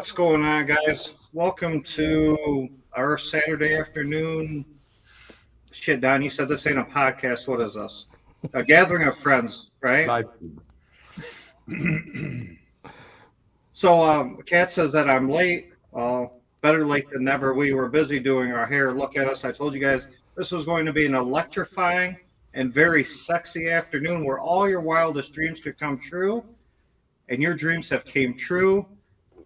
What's going on, guys? Welcome to our Saturday afternoon. Shit, Don, you said this ain't a podcast. What is this? A gathering of friends, right? So, Kat says that I'm late. Better late than never. We were busy doing our hair. Look at us. I told you guys this was going to be an electrifying and very sexy afternoon where all your wildest dreams could come true. And your dreams have came true.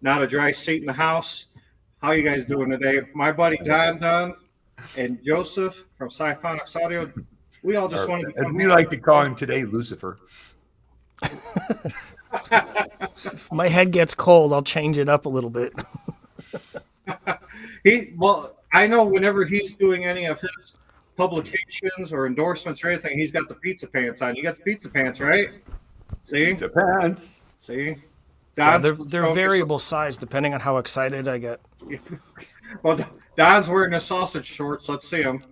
Not a dry seat in the house. How you guys doing today? My buddy Don Dunn and Joesph from psyphonyx Audio. We all just wanted to as we like to call him today, Lucifer. If my head gets cold, I'll change it up a little bit. I know whenever he's doing any of his publications or endorsements or anything, he's got the pizza pants on. You got the pizza pants, right? See? Pizza pants. See? Yeah, they're variable size depending on how excited I get. Well, Don's wearing the sausage shorts. Let's see him.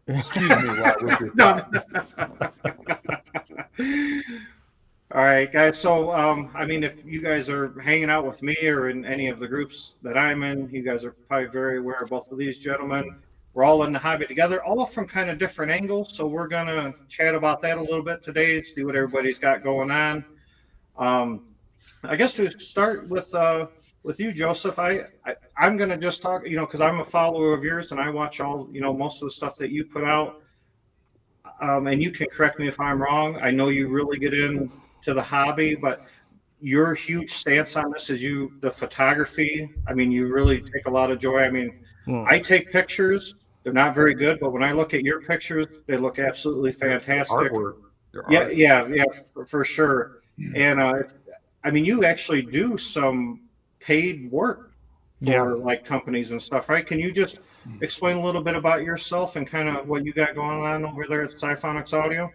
Excuse me. No. All right, guys. So, if you guys are hanging out with me or in any of the groups that I'm in, you guys are probably very aware of both of these gentlemen. We're all in the hobby together, all from kind of different angles. So we're going to chat about that a little bit today, see what everybody's got going on. I guess we start with you, Joesph. I'm going to just talk, because I'm a follower of yours and I watch all, most of the stuff that you put out. And you can correct me if I'm wrong. I know you really get into the hobby, but your huge stance on this is the photography. I mean, you really take a lot of joy. I mean, I take pictures. They're not very good, but when I look at your pictures, they look absolutely fantastic. Artwork. Yeah, for sure. And you actually do some paid work for like companies and stuff, right? Can you just explain a little bit about yourself and kind of what you got going on over there at psyphonyx Audio?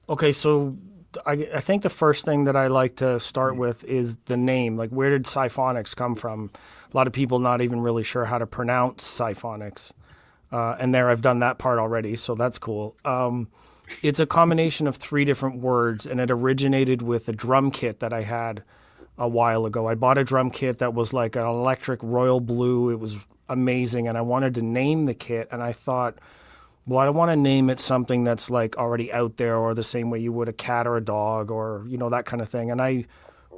Okay, so I think the first thing that I like to start with is the name. Like, where did psyphonyx come from? A lot of people not even really sure how to pronounce psyphonyx. And there I've done that part already, so that's cool. It's a combination of 3 different words, and it originated with a drum kit that I had a while ago. I bought a drum kit that was like an electric royal blue. It was amazing, and I wanted to name the kit, and I thought, well, I don't want to name it something that's like already out there or the same way you would a cat or a dog or, that kind of thing. And I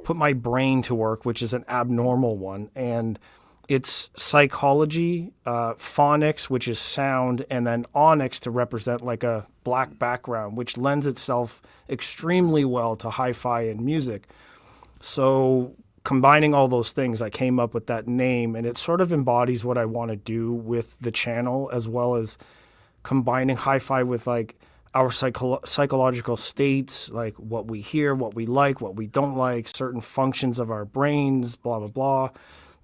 put my brain to work, which is an abnormal one, and it's psychology, phonics, which is sound, and then onyx to represent like a black background, which lends itself extremely well to hi-fi and music. So combining all those things, I came up with that name, and it sort of embodies what I want to do with the channel, as well as combining hi-fi with like our psychological states, like what we hear, what we like, what we don't like, certain functions of our brains, blah, blah, blah.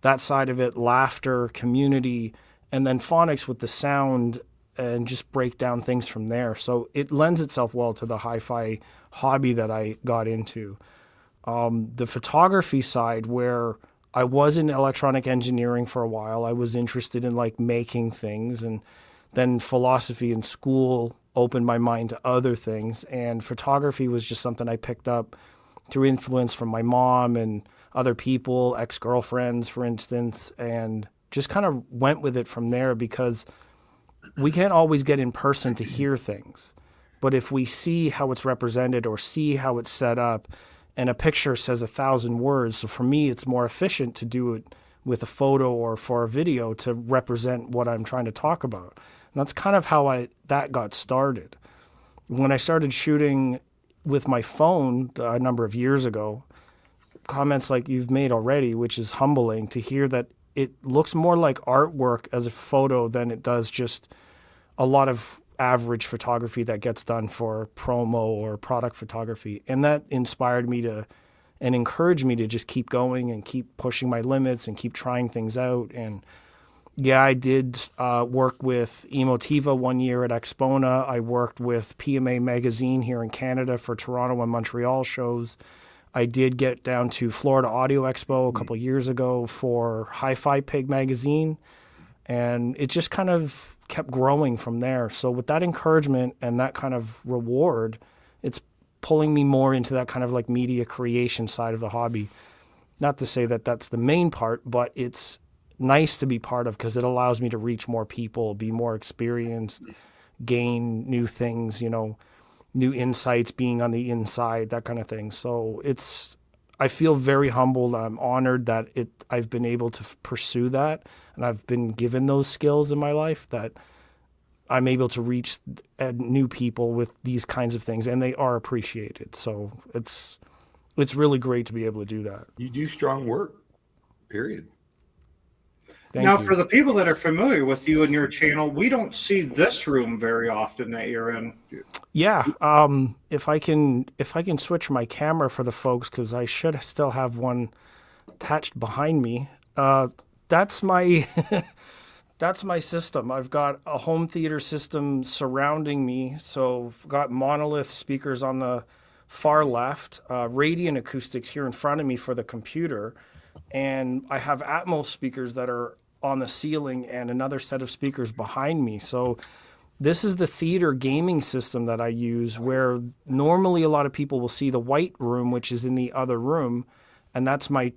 That side of it, laughter, community, and then phonics with the sound, and just break down things from there. So it lends itself well to the hi-fi hobby that I got into. The photography side, where I was in electronic engineering for a while, I was interested in like making things, and then philosophy in school opened my mind to other things, and photography was just something I picked up through influence from my mom and other people, ex-girlfriends, for instance, and just kind of went with it from there, because we can't always get in person to hear things. But if we see how it's represented or see how it's set up, and a picture says 1,000 words, so for me, it's more efficient to do it with a photo or for a video to represent what I'm trying to talk about. And that's kind of how that got started. When I started shooting with my phone a number of years ago, comments like you've made already, which is humbling to hear that it looks more like artwork as a photo than it does just a lot of average photography that gets done for promo or product photography. And that inspired me and encouraged me to just keep going and keep pushing my limits and keep trying things out. And yeah, I did work with Emotiva one year at Expona. I worked with PMA Magazine here in Canada for Toronto and Montreal shows. I did get down to Florida Audio Expo a couple of years ago for Hi-Fi Pig magazine, and it just kind of kept growing from there. So with that encouragement and that kind of reward, it's pulling me more into that kind of like media creation side of the hobby. not to say that that's the main part, but it's nice to be part of because it allows me to reach more people, be more experienced, gain new things, new insights, being on the inside, that kind of thing. So I feel very humbled. I'm honored that I've been able to pursue that, and I've been given those skills in my life that I'm able to reach new people with these kinds of things, and they are appreciated. So it's really great to be able to do that. You do strong work, period. Now, for the people that are familiar with you and your channel, we don't see this room very often that you're in. Yeah, if I can switch my camera for the folks, because I should still have one attached behind me. That's my that's my system. I've got a home theater system surrounding me. So I've got monolith speakers on the far left, Radiant acoustics here in front of me for the computer, and I have Atmos speakers that are on the ceiling and another set of speakers behind me. So this is the theater gaming system that I use, where normally a lot of people will see the white room, which is in the other room, and that's my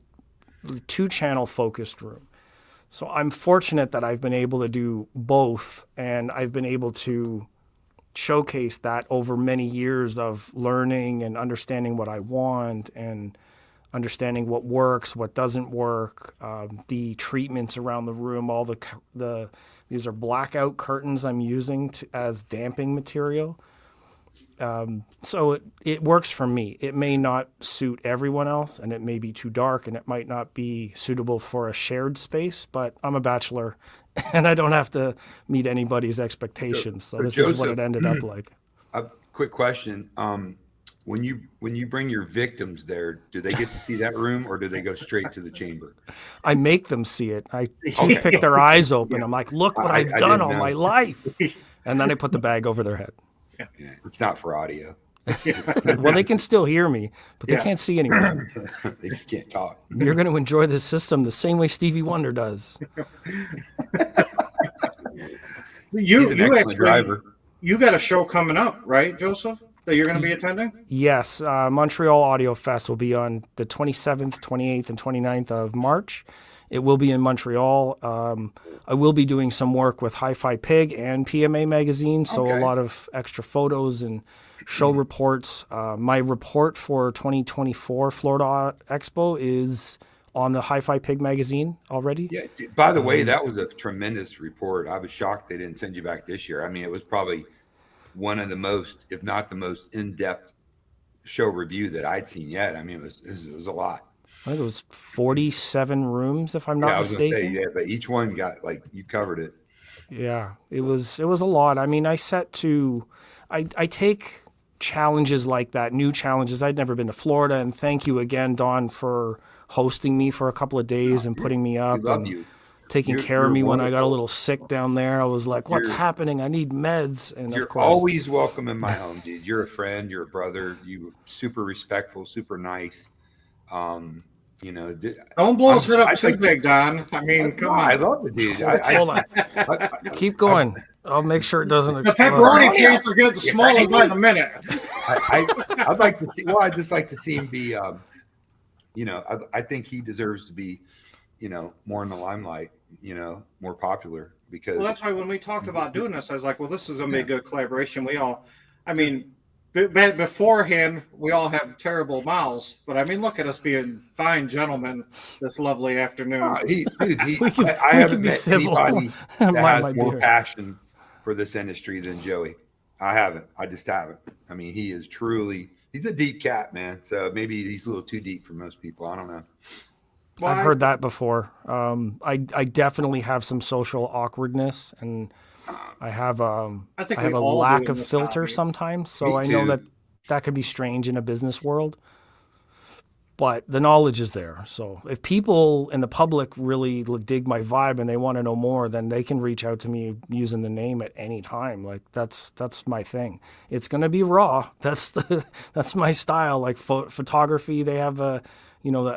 2-channel focused room. So I'm fortunate that I've been able to do both, and I've been able to showcase that over many years of learning and understanding what I want and understanding what works, what doesn't work, the treatments around the room, all these are blackout curtains I'm using as damping material. So it works for me. It may not suit everyone else, and it may be too dark, and it might not be suitable for a shared space, but I'm a bachelor, and I don't have to meet anybody's expectations. So this Joseph, is what it ended up like. A quick question. When you bring your victims there, do they get to see that room, or do they go straight to the chamber? I make them see it. I toothpick their eyes open. I'm like, look what I've done all my life. And then I put the bag over their head. Yeah, it's not for audio. Well, they can still hear me, but they can't see anymore. They just can't talk. You're going to enjoy this system the same way Stevie Wonder does. He's an excellent driver. You got a show coming up, right, Joseph, that you're going to be attending? Yes. Montreal Audio Fest will be on the 27th, 28th, and 29th of March. It will be in Montreal. I will be doing some work with Hi-Fi Pig and PMA Magazine, so a lot of extra photos and show reports. My report for 2024 Florida Expo is on the Hi-Fi Pig magazine already. Yeah. By the way, that was a tremendous report. I was shocked they didn't send you back this year. I mean, it was probably one of the most, if not the most in-depth show review that I'd seen yet. I mean, it was a lot. I think it was 47 rooms, if I'm not mistaken. Gonna say, yeah, but each one got, like, you covered it. Yeah, it was a lot. I mean, I take challenges like that, new challenges. I'd never been to Florida, and thank you again, Don, for hosting me for a couple of days and putting me up and taking care of me when I got a little sick down there. I was like, what's happening? I need meds. And you're of course, always welcome in my home, dude. You're a friend, you're a brother, you super respectful, super nice. Don't blow his head up too big, Don. I mean, come on. I love it, dude. Hold on. Keep going. I'll make sure it doesn't The pepperoni cans are getting smaller by the minute. I'd like to see, I'd just like to see him be, I think he deserves to be, more in the limelight, more popular, because. Well, that's why when we talked about doing this, I was like, well, this is going to be a good collaboration. Beforehand, we all have terrible mouths, but I mean, look at us being fine gentlemen this lovely afternoon. I haven't met anybody that has more passion for this industry than Joey. I haven't. I just haven't. I mean, he's a deep cat, man. So maybe he's a little too deep for most people. I don't know. Well, I've heard that before. I definitely have some social awkwardness, and I have a lack of filter sometimes, so I know that could be strange in a business world. But the knowledge is there. So if people in the public really dig my vibe and they want to know more, then they can reach out to me using the name at any time. Like that's my thing. It's going to be raw. That's my style. Like photography, they have a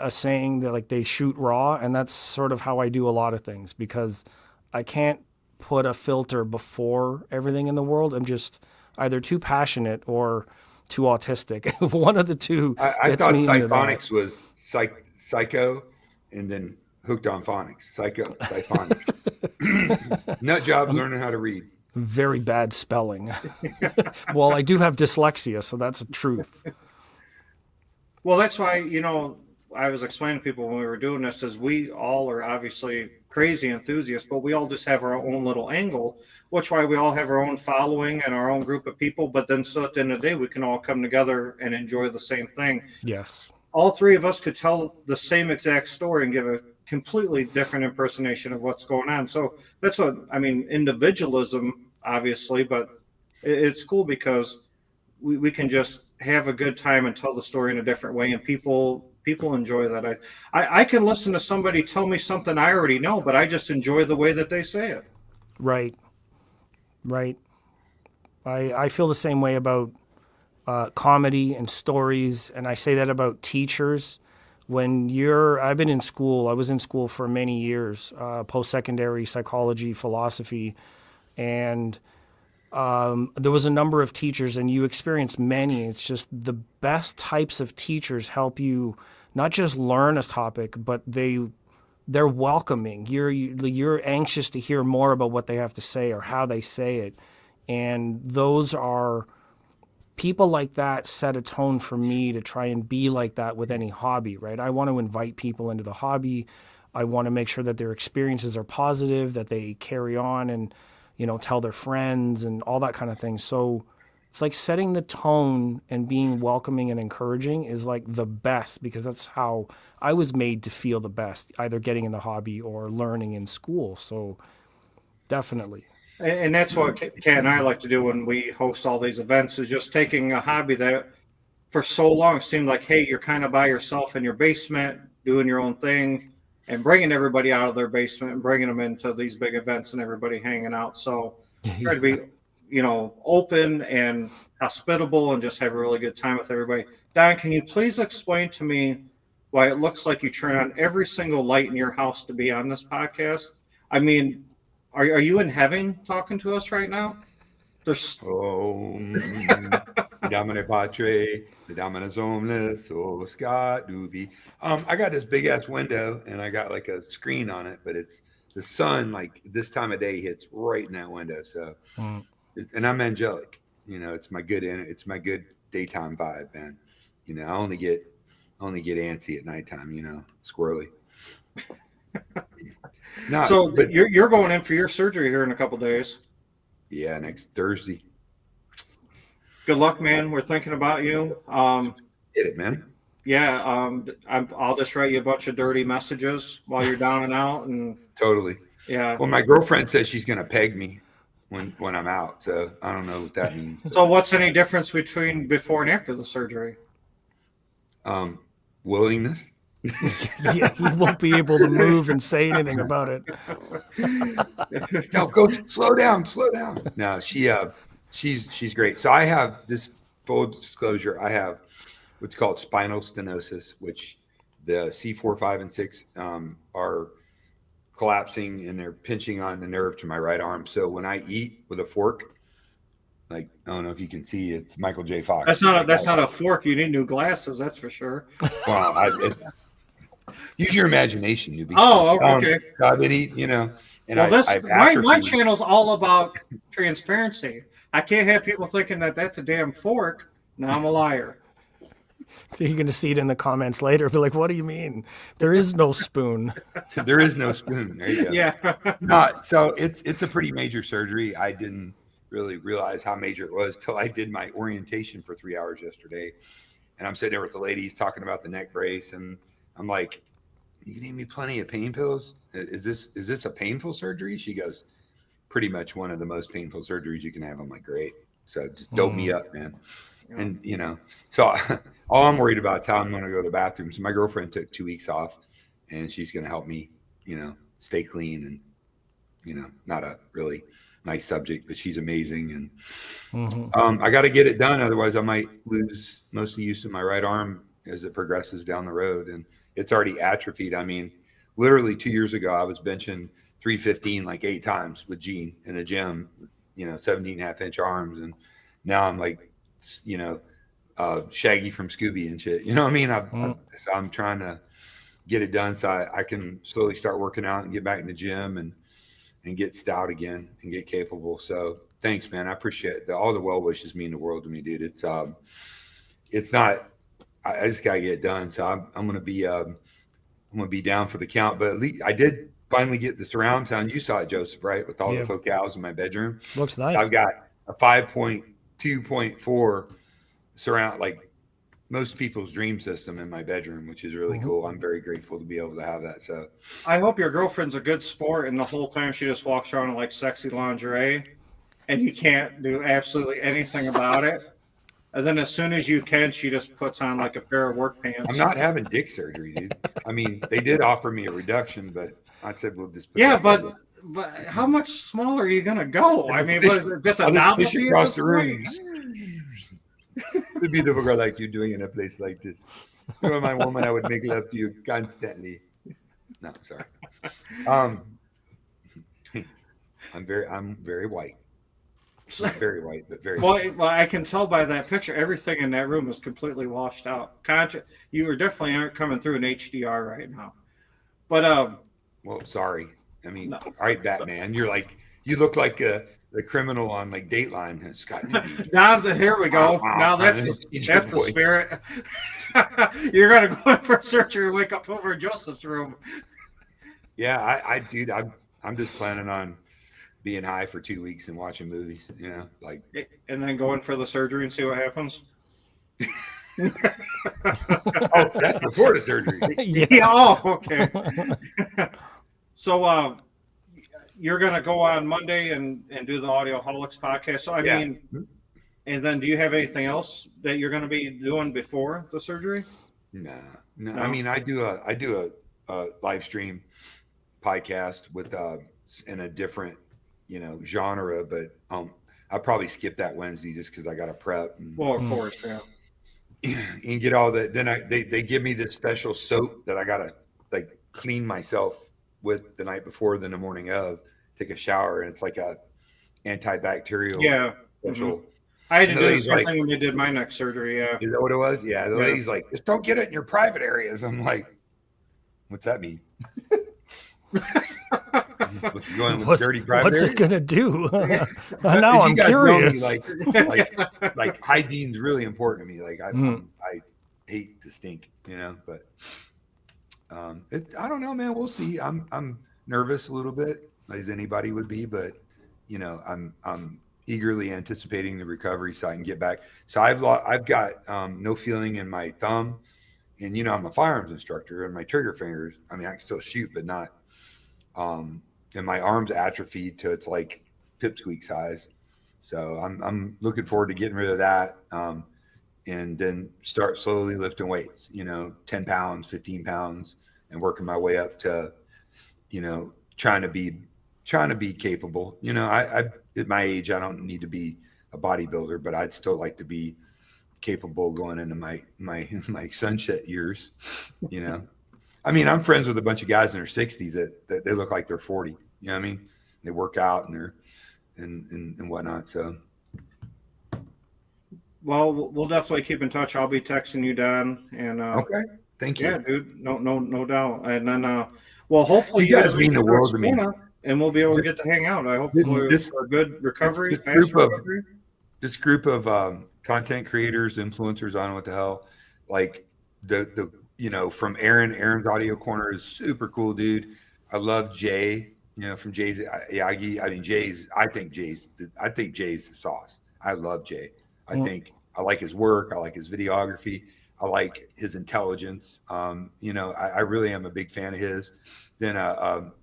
saying that like they shoot raw, and that's sort of how I do a lot of things, because I can't put a filter before everything in the world. I'm just either too passionate or too autistic. One of the two. I thought psyphonyx was psycho, and then hooked on phonics. Psyphonics. Nut job learning how to read. Very bad spelling. Well, I do have dyslexia, so that's a truth. Well, that's why, I was explaining to people when we were doing this is we all are obviously crazy enthusiasts, but we all just have our own little angle, which why we all have our own following and our own group of people. But then so at the end of the day, we can all come together and enjoy the same thing. Yes. All three of us could tell the same exact story and give a completely different impersonation of what's going on. So that's what, individualism, obviously, but it's cool because we can just have a good time and tell the story in a different way, and people enjoy that. I can listen to somebody tell me something I already know, but I just enjoy the way that they say it. Right. I feel the same way about comedy and stories, and I say that about teachers. I've been in school. I was in school for many years, post-secondary psychology, philosophy, and there was a number of teachers, and you experience many. It's just the best types of teachers help you not just learn a topic, but they're welcoming. You're anxious to hear more about what they have to say or how they say it, and those are people like that set a tone for me to try and be like that with any hobby. Right? I want to invite people into the hobby. I want to make sure that their experiences are positive, that they carry on and tell their friends and all that kind of thing. So it's like setting the tone and being welcoming and encouraging is like the best, because that's how I was made to feel the best, either getting in the hobby or learning in school. So definitely. And that's what Kat and I like to do when we host all these events, is just taking a hobby that for so long seemed like, hey, you're kind of by yourself in your basement doing your own thing, and bringing everybody out of their basement and bringing them into these big events and everybody hanging out. So try to be, open and hospitable and just have a really good time with everybody. Don, can you please explain to me why it looks like you turn on every single light in your house to be on this podcast? Are you in heaven talking to us right now? Domine Patre, the Dominus Omnis, O Scott Doobie. I got this big ass window and I got like a screen on it, but it's the sun, like this time of day, hits right in that window. So, and I'm angelic, it's my good daytime vibe, man. I only get antsy at nighttime, squirrely. But you're going in for your surgery here in a couple days. Yeah, next Thursday. Good luck, man. We're thinking about you. Get it, man. Yeah, I'll just write you a bunch of dirty messages while you're down and out. And totally. Yeah. Well, my girlfriend says she's gonna peg me when I'm out, so I don't know what that means. So, what's any difference between before and after the surgery? Willingness. Yeah, you won't be able to move and say anything about it. No, go slow down. No, she's great. So I have this, full disclosure, I have what's called spinal stenosis, which the C4, 5, and 6 are collapsing and they're pinching on the nerve to my right arm. So when I eat with a fork, like, I don't know if you can see, it's Michael J. Fox. That's not a fork. You need new glasses, that's for sure. Well, use your imagination, newbie. Oh, okay. I've been eating, and my channel's all about transparency. I can't have people thinking that that's a damn fork. Now I'm a liar. You're going to see it in the comments later. Be like, what do you mean? There is no spoon. There is no spoon. There you go. Yeah. No, so it's a pretty major surgery. I didn't really realize how major it was till I did my orientation for 3 hours yesterday. And I'm sitting there with the ladies talking about the neck brace, and I'm like, you gave me plenty of pain pills. Is this a painful surgery? She goes, pretty much one of the most painful surgeries you can have. I'm like, great. So just dope me up, man. Yeah. And, so all I'm worried about is how I'm going to go to the bathroom. So my girlfriend took 2 weeks off, and she's going to help me, stay clean, and, not a really nice subject, but she's amazing. And I got to get it done. Otherwise I might lose most of the use of my right arm as it progresses down the road. And it's already atrophied. I mean, literally 2 years ago, I was benching 315 like 8 times with Gene in the gym, 17.5-inch arms. And now I'm like, Shaggy from Scooby and shit. You know what I mean? I'm trying to get it done so I can slowly start working out and get back in the gym and get stout again and get capable. So thanks, man. I appreciate it. All the well wishes mean the world to me, dude. It's not, I just gotta get it done. So I'm gonna be down for the count. But at least I did finally get the surround sound. You saw it, Joseph, right? With all the focals in my bedroom. Looks nice. So I've got a 5.2.4 surround, like most people's dream system in my bedroom, which is really cool. I'm very grateful to be able to have that. So I hope your girlfriend's a good sport, and the whole time she just walks around in like sexy lingerie, and you can't do absolutely anything about it. And then as soon as you can, she just puts on like a pair of work pants. I'm not having dick surgery, dude. I mean, they did offer me a reduction, but I said we'll just. But how much smaller are you gonna go? I mean, what is it? Just a novelty across the room. The beautiful girl like you doing in a place like this. You were my woman, I would make love to you constantly. No, I'm sorry. I'm very white. Not very white, but very well, I can tell by that picture, everything in that room is completely washed out. You definitely aren't coming through an HDR right now. But well, sorry. I mean, no. All right, Batman. You look like the criminal on like Dateline. Scott. Don's here we go. Now that's the spirit. You're gonna go in for surgery, wake up over in Joseph's room. Yeah, dude, I'm just planning on being high for 2 weeks and watching movies. Yeah, like, and then go in for the surgery and see what happens. Oh, that's before the surgery. Yeah. Oh, okay. So, you're going to go on Monday and do the Audioholics podcast. So, I mean, and then do you have anything else that you're going to be doing before the surgery? No. I mean, I do a live stream podcast with in a different, genre, but I'll probably skip that Wednesday just because I got to prep. Well, of course, yeah. And get all that. Then they give me this special soap that I got to like clean myself with the night before, then the morning of, take a shower, and it's like a antibacterial. Yeah. Special. Mm-hmm. I had to do the same thing when they did my neck surgery. Yeah. Is that what it was? Yeah. The lady's like, just don't get it in your private areas. I'm like, what's that mean? What's it gonna do? Now I'm curious. Like hygiene's really important to me. Like I hate to stink, but I don't know, man. We'll see. I'm nervous a little bit, as anybody would be, but I'm eagerly anticipating the recovery so I can get back. So I've got no feeling in my thumb, and I'm a firearms instructor, and my trigger fingers. I mean, I can still shoot, but not. And my arms atrophied to it's like pipsqueak size. So I'm looking forward to getting rid of that, and then start slowly lifting weights. 10 pounds, 15 pounds, and working my way up to, trying to be capable. I at my age, I don't need to be a bodybuilder, but I'd still like to be capable going into my sunset years. I mean, I'm friends with a bunch of guys in their 60s that they look like they're 40. You know what I mean? They work out and they're and whatnot. So, well, we'll definitely keep in touch. I'll be texting you, Don. And okay, thank you. Yeah, dude, no doubt. And then, well, hopefully you guys mean the world to me, and we'll be able to get to hang out. I hope for a good recovery. This group of content creators, influencers, I don't know what the hell, like the. From Aaron's Audio Corner is super cool, dude. I love Jay, from Jay's Yagi. I mean, I think Jay's the sauce. I love Jay. I like his work. I like his videography. I like his intelligence. I really am a big fan of his. Then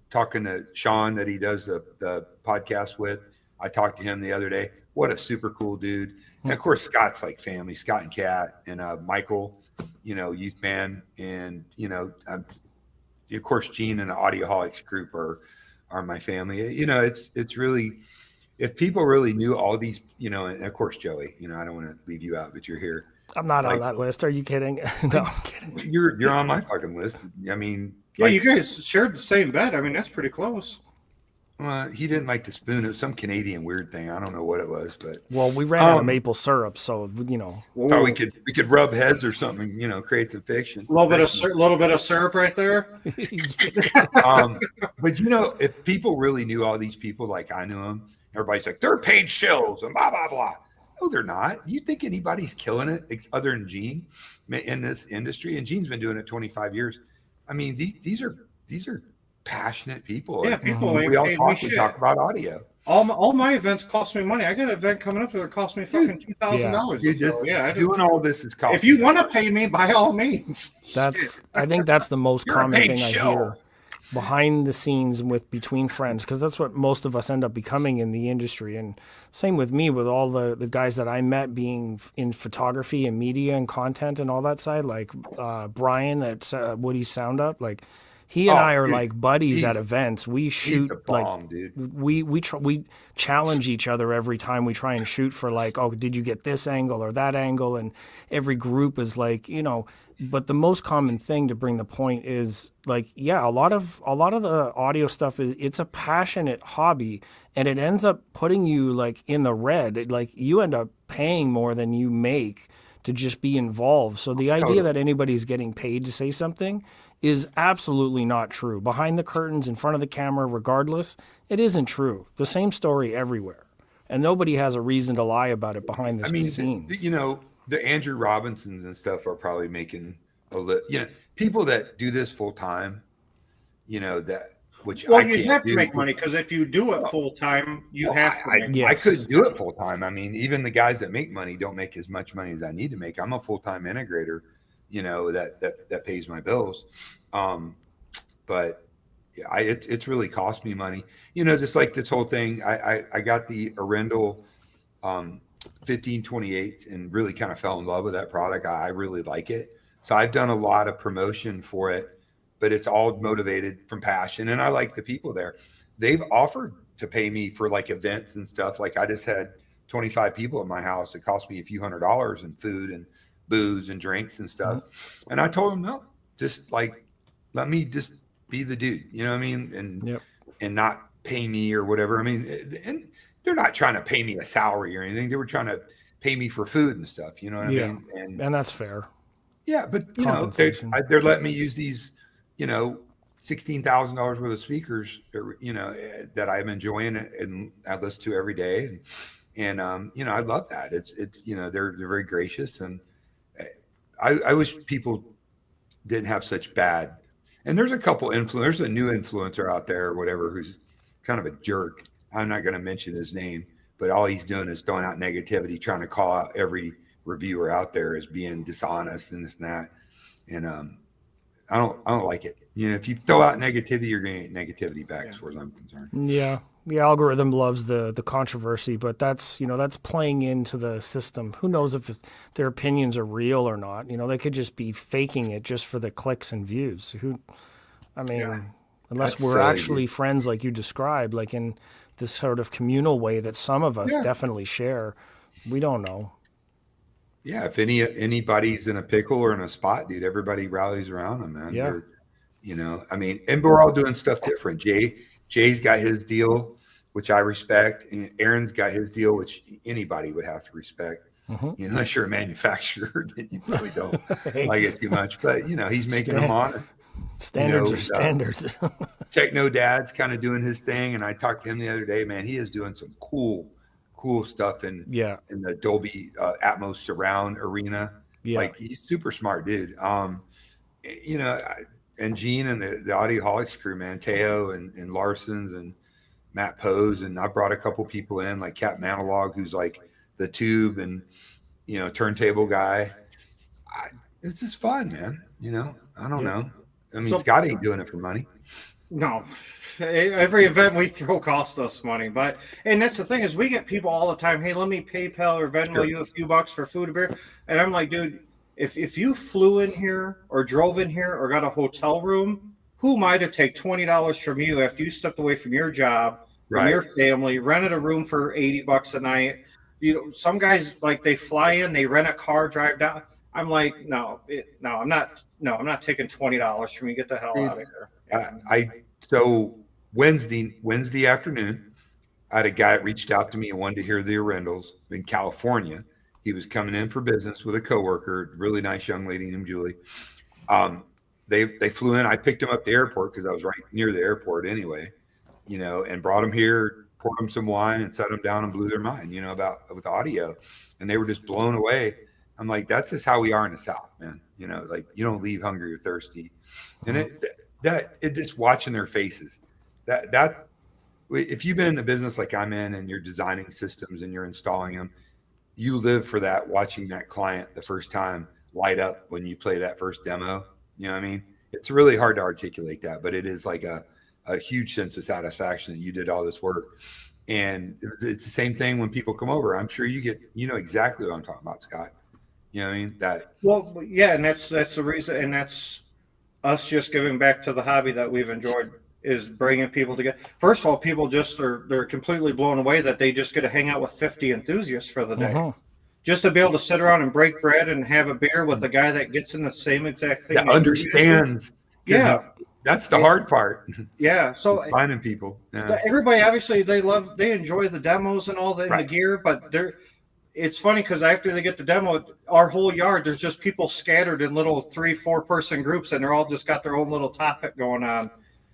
talking to Sean that he does the podcast with, I talked to him the other day. What a super cool dude. And of course, Scott's like family, Scott and Kat, and Michael, Youth Man, and of course Gene and the Audioholics group are my family. It's really, if people really knew all these, and of course Joey, I don't want to leave you out, but you're here. I'm not on that list. Are you kidding? No, I'm kidding. You're on my fucking list. I mean, yeah, you guys shared the same bed. I mean, that's pretty close. He didn't like the spoon. It was some Canadian weird thing. I don't know what it was, but we ran out of maple syrup, so thought we could rub heads or something. Create some fiction. A little bit of syrup right there. But if people really knew all these people like I knew them, everybody's like they're paid shills and blah blah blah. No, they're not. You think anybody's killing it other than Gene in this industry? And Gene's been doing it 25 years. I mean, these are passionate people. Yeah, people ain't we all paid talk, me we talk about audio. All my events cost me money. I got an event coming up that cost me fucking $2,000. Doing all this is costing. If you want to pay me, by all means. I think that's the most common thing I hear behind the scenes between friends, because that's what most of us end up becoming in the industry. And same with me, with all the guys that I met being in photography and media and content and all that side, like Brian at Woody's Sound Up, like he and I are like buddies at events. We shoot we challenge each other every time we try and shoot for like, oh, did you get this angle or that angle? And every group is like, but the most common thing, to bring the point, is like, yeah, a lot of the audio stuff it's a passionate hobby, and it ends up putting you like in the red. Like you end up paying more than you make to just be involved. So the idea that anybody's getting paid to say something is absolutely not true. Behind the curtains, in front of the camera, regardless, it isn't true. The same story everywhere, and nobody has a reason to lie about it behind the scenes. The Andrew Robinsons and stuff are probably making people that do this full time, you have to make money, because if you do it full time, have to make money. I couldn't do it full time. I mean, even the guys that make money don't make as much money as I need to make. I'm a full time integrator, that pays my bills. But it's really cost me money. Just like this whole thing, I got the Arendelle 1528 and really kind of fell in love with that product. I really like it. So I've done a lot of promotion for it, but it's all motivated from passion. And I like the people there. They've offered to pay me for like events and stuff. Like I just had 25 people at my house. It cost me a few $100s in food and booze and drinks and stuff. And I told them, no, just like, let me just be the dude, you know what I mean? And not pay me or whatever. I mean, and they're not trying to pay me a salary or anything. They were trying to pay me for food and stuff, you know what I mean? And that's fair. Yeah, but they're letting me use these, $16,000 worth of speakers, that I'm enjoying and I listen to every day. And I love that. It's they're very gracious, and I wish people didn't have such bad. And there's a couple there's a new influencer out there or whatever who's kind of a jerk. I'm not going to mention his name, but all he's doing is throwing out negativity, trying to call out every reviewer out there as being dishonest and this and that. And I don't like it. If you throw out negativity, you're going to get negativity back, as far as I'm concerned. Yeah. The algorithm loves the controversy, but that's playing into the system. Who knows if their opinions are real or not? They could just be faking it just for the clicks and views. Unless we're actually friends like you described, like in this sort of communal way that some of us definitely share, we don't know. Yeah, if anybody's in a pickle or in a spot, dude, everybody rallies around them, man. Yeah. And we're all doing stuff different. Jay's got his deal, which I respect, and Aaron's got his deal, which anybody would have to respect. Mm-hmm. Unless you're a manufacturer, then you probably don't like it too much. But he's making them on it. Standards are standards. Techno Dad's kind of doing his thing, and I talked to him the other day. Man, he is doing some cool stuff in the Dolby Atmos surround arena. Yeah. Like he's super smart dude. And Gene and the Audioholics crew, man, Teo and Larson's and Matt Pose, and I brought a couple people in, like Cap Manalog, who's like the tube and turntable guy. It's just fun, man. I don't know. I mean, Scott ain't doing it for money. No, every event we throw costs us money, and that's the thing is we get people all the time. Hey, let me PayPal or Venmo you a few bucks for food or beer, and I'm like, dude, if you flew in here or drove in here or got a hotel room, who am I to take $20 from you after you stepped away from your job, from your family, rented a room for $80 a night? Some guys like they fly in, they rent a car, drive down. I'm like, I'm not taking $20 from you. Get the hell out of here. So Wednesday afternoon, I had a guy that reached out to me and wanted to hear the Arendals in California. He was coming in for business with a coworker, really nice young lady named Julie. They flew in. I picked him up at the airport because I was right near the airport anyway, and brought him here, poured him some wine, and sat him down and blew their mind, about with audio, and they were just blown away. I'm like, that's just how we are in the South, man. Like you don't leave hungry or thirsty, and it just watching their faces. That if you've been in the business like I'm in, and you're designing systems and you're installing them, you live for that. Watching that client the first time light up when you play that first demo. You know what I mean? It's really hard to articulate that, but it is like a huge sense of satisfaction that you did all this work. And it's the same thing when people come over. I'm sure you know exactly what I'm talking about, Scott. You know what I mean? Well, yeah, and that's the reason, and that's us just giving back to the hobby that we've enjoyed, is bringing people together. First of all, people they're completely blown away that they just get to hang out with 50 enthusiasts for the day. Just to be able to sit around and break bread and have a beer with a guy that gets in the same exact thing. That understands. Yeah. That's the hard part. Yeah. So finding people. Yeah. Everybody, obviously, they enjoy the demos and all the gear, but it's funny because after they get the demo, our whole yard, there's just people scattered in little 3-4 person groups, and they're all just got their own little topic going on.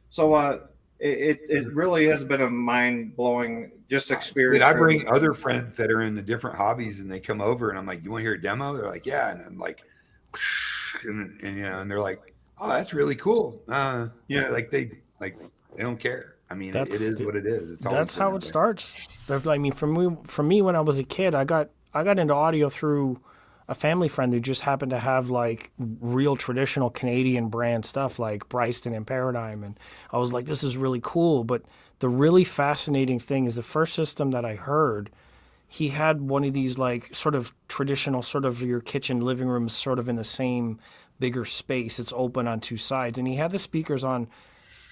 So it really has been a mind-blowing just experience. I bring other friends that are in the different hobbies, and they come over, and I'm like, you want to hear a demo? They're like, yeah. And I'm like, and they're like, oh, that's really cool. Like they don't care. I mean, it is what it is. That's how it starts. I mean, for me, when I was a kid, I got into audio through a family friend who just happened to have like real traditional Canadian brand stuff like Bryston and Paradigm. And I was like, this is really cool. But the really fascinating thing is the first system that I heard, he had one of these like sort of traditional, sort of your kitchen, living rooms, sort of in the same bigger space. It's open on two sides. And he had the speakers on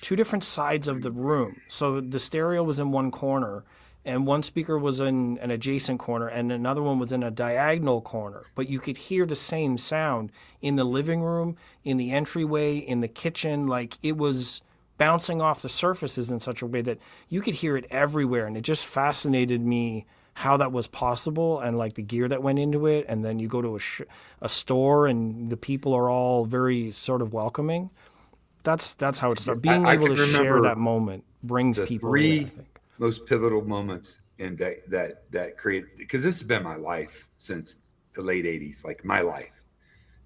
two different sides of the room. So the stereo was in one corner, and one speaker was in an adjacent corner, and another one was in a diagonal corner. But you could hear the same sound in the living room, in the entryway, in the kitchen. Like it was bouncing off the surfaces in such a way that you could hear it everywhere. And it just fascinated me how that was possible, and like the gear that went into it. And then you go to a store, and the people are all very sort of welcoming. That's how it started. Being able to share that moment brings people in, I think. Most pivotal moments in that create, because this has been my life since the late 80s, like my life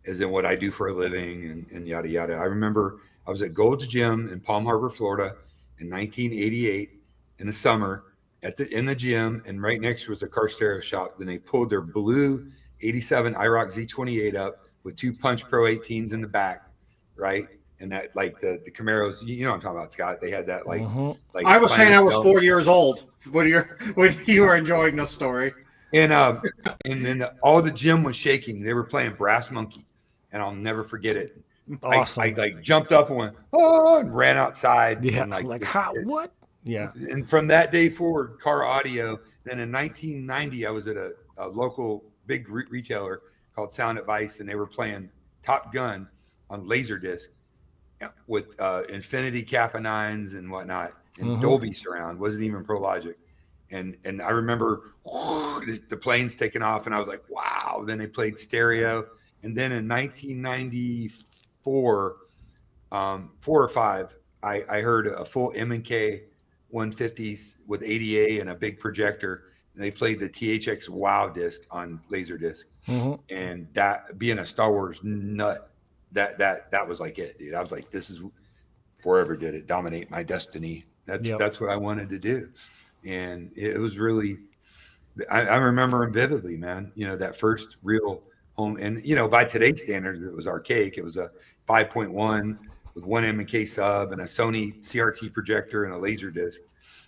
is in what I do for a living and yada yada. I remember I was at Gold's Gym in Palm Harbor, Florida in 1988 in the summer in the gym, and right next to was a car stereo shop. Then they pulled their blue 87 IROC Z28 up with two Punch Pro 18s in the back, right? And that, like the Camaros, you know what I'm talking about, Scott. They had that like I was saying I was 4 years old when you were enjoying this story. And then all the gym was shaking. They were playing Brass Monkey, and I'll never forget it. Awesome. I like jumped up and went, oh, and ran outside. Yeah. And like how? What? Yeah. And from that day forward, car audio. Then in 1990, I was at a local big retailer called Sound Advice, and they were playing Top Gun on Laserdisc with Infinity Kappa 9s and whatnot, and Dolby Surround, wasn't even ProLogic. And I remember the planes taking off, and I was like, wow. Then they played stereo. And then in 1994, 4 or 5, I heard a full M&K 150s with ADA and a big projector. And they played the THX Wow disc on Laserdisc. And that, being a Star Wars nut, that was like it, dude. I was like, this is forever did it dominate my destiny. That's what I wanted to do. And it was really, I remember it vividly, man. That first real home, and by today's standards, it was archaic. It was a 5.1 with one M&K sub and a Sony CRT projector and a laser disc.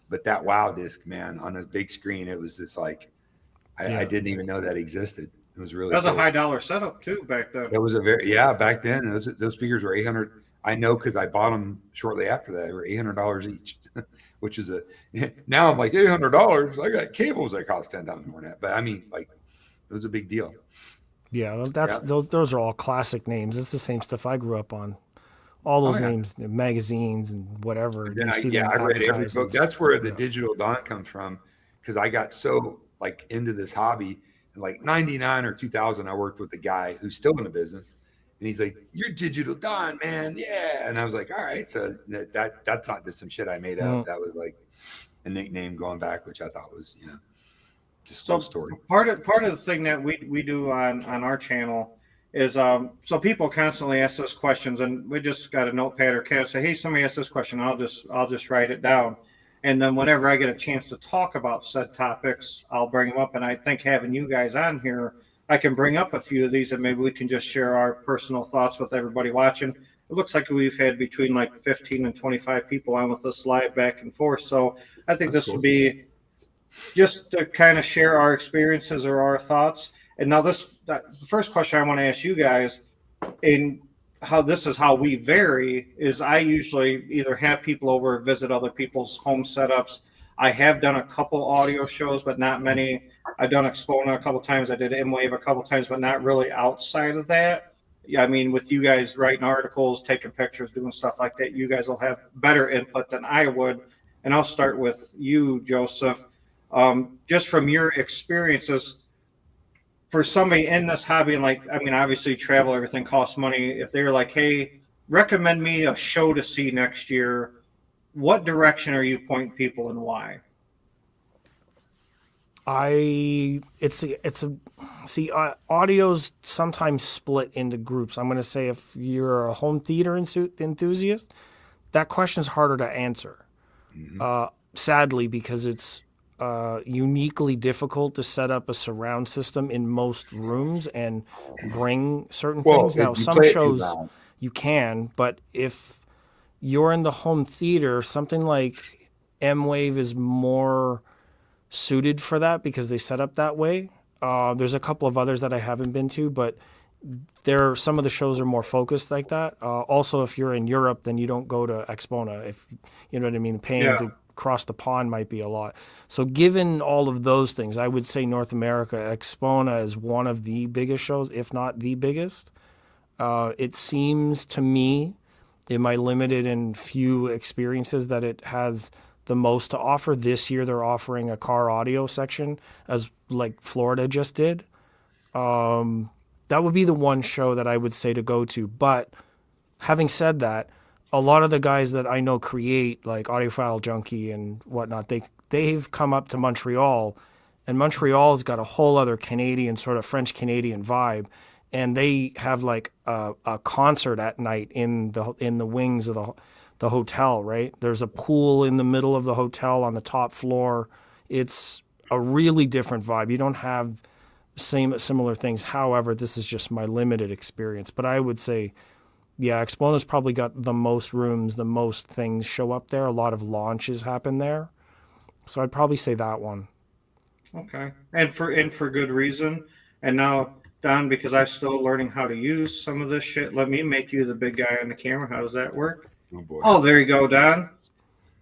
But that Wow disc, man, on a big screen, it was just like, I didn't even know that existed. It was really, that was a high dollar setup too back then. It was back then those speakers were $800. I know because I bought them shortly after that. They were $800 each, which is now I'm like $800. I got cables that cost 10 times more than that. But I mean, like, it was a big deal. Yeah, those are all classic names. It's the same stuff I grew up on. all those names, magazines and whatever. Then you see them I read every advertised book. as- That's where the digital Don comes from, because I got so like into this hobby. And like 99 or 2000, I worked with a guy who's still in the business, and he's like, "You're digital Don, man, yeah." And I was like, "All right." So that's not just some shit I made up. That was like a nickname going back, which I thought was, just a story. Part of the thing that we do on our channel is so people constantly ask us questions, and we just got a notepad or can say, hey, somebody asked this question, I'll just write it down, and then whenever I get a chance to talk about said topics, I'll bring them up. And I think having you guys on here, I can bring up a few of these, and maybe we can just share our personal thoughts with everybody watching. It looks like we've had between like 15 and 25 people on with us live back and forth, so I think this would be just to kind of share our experiences or our thoughts. And now the first question I want to ask you guys, in how we vary, is I usually either have people over, visit other people's home setups. I have done a couple audio shows, but not many. I've done Expona a couple times. I did M-Wave a couple times, but not really outside of that. Yeah, I mean, with you guys writing articles, taking pictures, doing stuff like that, you guys will have better input than I would. And I'll start with you, Joseph. Just from your experiences, for somebody in this hobby, and like, I mean, obviously travel, everything costs money. If they're like, hey, recommend me a show to see next year, what direction are you pointing people and why? Audio's sometimes split into groups. I'm going to say if you're a home theater enthusiast, that question's harder to answer. Sadly, because it's uniquely difficult to set up a surround system in most rooms and bring certain things. Now, some shows you can, but if you're in the home theater, something like M-Wave is more suited for that because they set up that way. There's a couple of others that I haven't been to, but some of the shows are more focused like that. Also, if you're in Europe, then you don't go to Expona. If you know what I mean, paying to cross the pond might be a lot. So given all of those things, I would say North America, Expona is one of the biggest shows, if not the biggest. It seems to me, in my limited and few experiences, that it has the most to offer. This year they're offering a car audio section, as like Florida just did. That would be the one show that I would say to go to. But having said that, a lot of the guys that I know create, like Audiophile Junkie and whatnot, they've come up to Montreal, and Montreal's got a whole other Canadian, sort of French-Canadian vibe, and they have like a concert at night in the wings of the hotel, right? There's a pool in the middle of the hotel on the top floor. It's a really different vibe. You don't have similar things. However, this is just my limited experience. But I would say, yeah, Expona's probably got the most rooms, the most things show up there. A lot of launches happen there. So I'd probably say that one. Okay. And for good reason. And now, Don, because I'm still learning how to use some of this shit, let me make you the big guy on the camera. How does that work? Oh, boy. Oh, there you go, Don.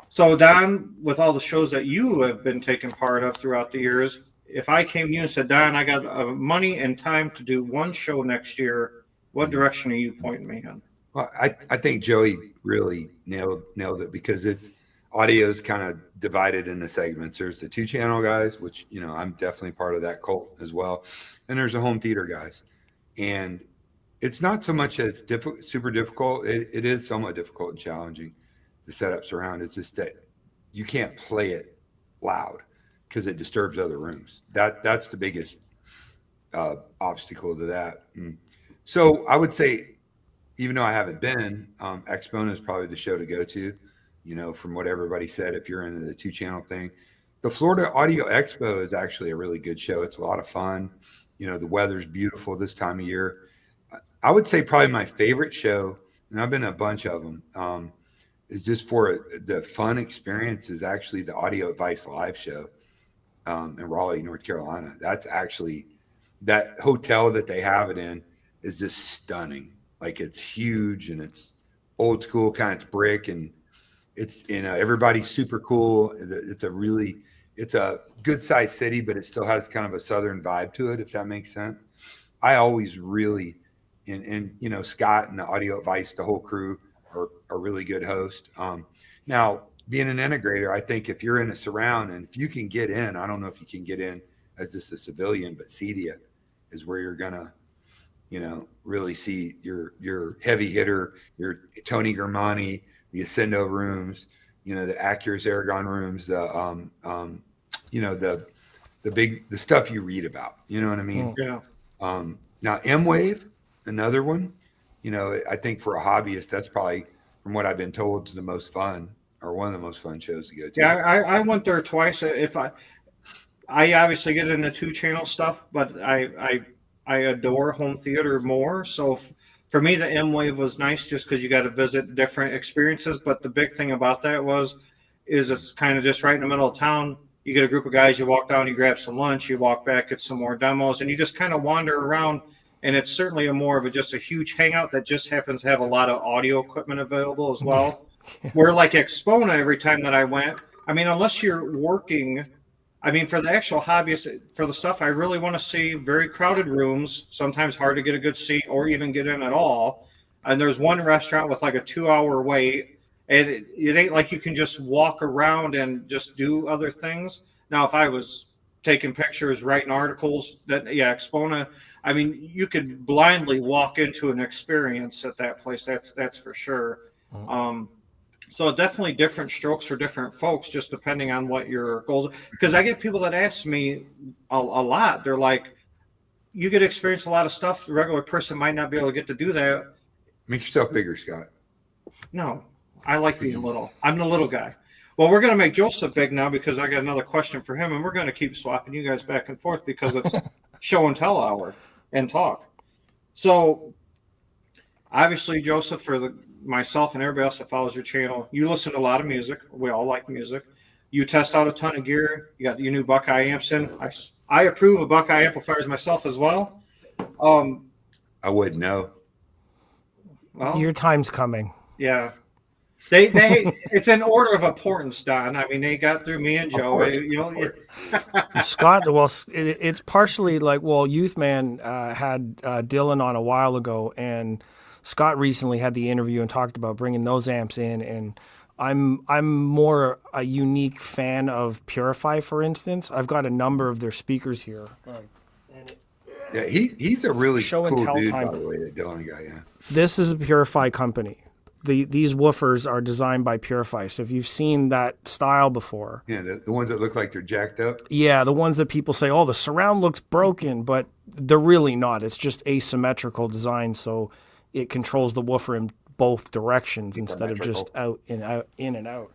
So, Don, with all the shows that you have been taking part of throughout the years, if I came to you and said, Don, I got money and time to do one show next year, what direction are you pointing me in? Well, I think Joey really nailed it, because audio is kind of divided into segments. There's the 2-channel guys, which, I'm definitely part of that cult as well. And there's the home theater guys. And it's not so much that it's super difficult. It is somewhat difficult and challenging to set up surround. It's just that you can't play it loud because it disturbs other rooms. That's the biggest obstacle to that. So I would say, even though I haven't been, Expona is probably the show to go to, from what everybody said, if you're into the 2-channel thing. The Florida Audio Expo is actually a really good show. It's a lot of fun. The weather's beautiful this time of year. I would say probably my favorite show, and I've been to a bunch of them, is just for the fun experience, is actually the Audio Advice Live show in Raleigh, North Carolina. That's actually, that hotel that they have it in is just stunning. Like, it's huge and it's old school, kind of brick, and it's, everybody's super cool. It's a good sized city, but it still has kind of a Southern vibe to it, if that makes sense. I always really, and Scott and the Audio Advice, the whole crew, a really good host. Now, being an integrator, I think if you're in a surround and if you can get in, I don't know if you can get in as just a civilian, but Cedia is where you're gonna, really see your heavy hitter, your Tony Germani, the Ascendo rooms, the Acurus Aragon rooms, the stuff you read about. You know what I mean? Yeah. Now M-Wave, another one. I think for a hobbyist, that's probably, from what I've been told, is the most fun, or one of the most fun shows to go to. Yeah, I went there twice. I obviously get into 2-channel stuff, but I adore home theater more. So for me, the M-Wave was nice just because you got to visit different experiences. But the big thing about that is it's kind of just right in the middle of town. You get a group of guys, you walk down, you grab some lunch, you walk back, get some more demos, and you just kind of wander around. And it's certainly just a huge hangout that just happens to have a lot of audio equipment available as well. Where like Expona, every time that I went, unless you're working, for the actual hobbyists, for the stuff I really want to see, very crowded rooms, sometimes hard to get a good seat or even get in at all. And there's one restaurant with like a 2-hour wait. And it ain't like you can just walk around and just do other things. Now, if I was taking pictures, writing articles, Expona, you could blindly walk into an experience at that place. That's for sure. So definitely different strokes for different folks, just depending on what your goals are. Because I get people that ask me a lot. They're like, you get to experience a lot of stuff. The regular person might not be able to get to do that. Make yourself bigger, Scott. No, I like being little. I'm the little guy. Well, we're going to make Joseph big now because I got another question for him, and we're going to keep swapping you guys back and forth because it's show and tell hour and talk. So obviously, Joseph, for myself and everybody else that follows your channel, you listen to a lot of music. We all like music. You test out a ton of gear. You got your new Buckeye amps in. I approve of Buckeye amplifiers myself as well. I wouldn't know. Well, your time's coming. Yeah. They it's in order of importance, Don. They got through me and Joe. Scott, well, it's partially like, Youth Man had Dylan on a while ago, and Scott recently had the interview and talked about bringing those amps in, and I'm more a unique fan of Purify, for instance. I've got a number of their speakers here. Yeah, he's a really show cool and tell dude, time. by the way, that Dylan guy. Yeah. This is a Purify company. These woofers are designed by Purify. So if you've seen that style before. Yeah, the ones that look like they're jacked up. Yeah, the ones that people say, the surround looks broken, but they're really not. It's just asymmetrical design, so it controls the woofer in both directions instead of just out, in and out.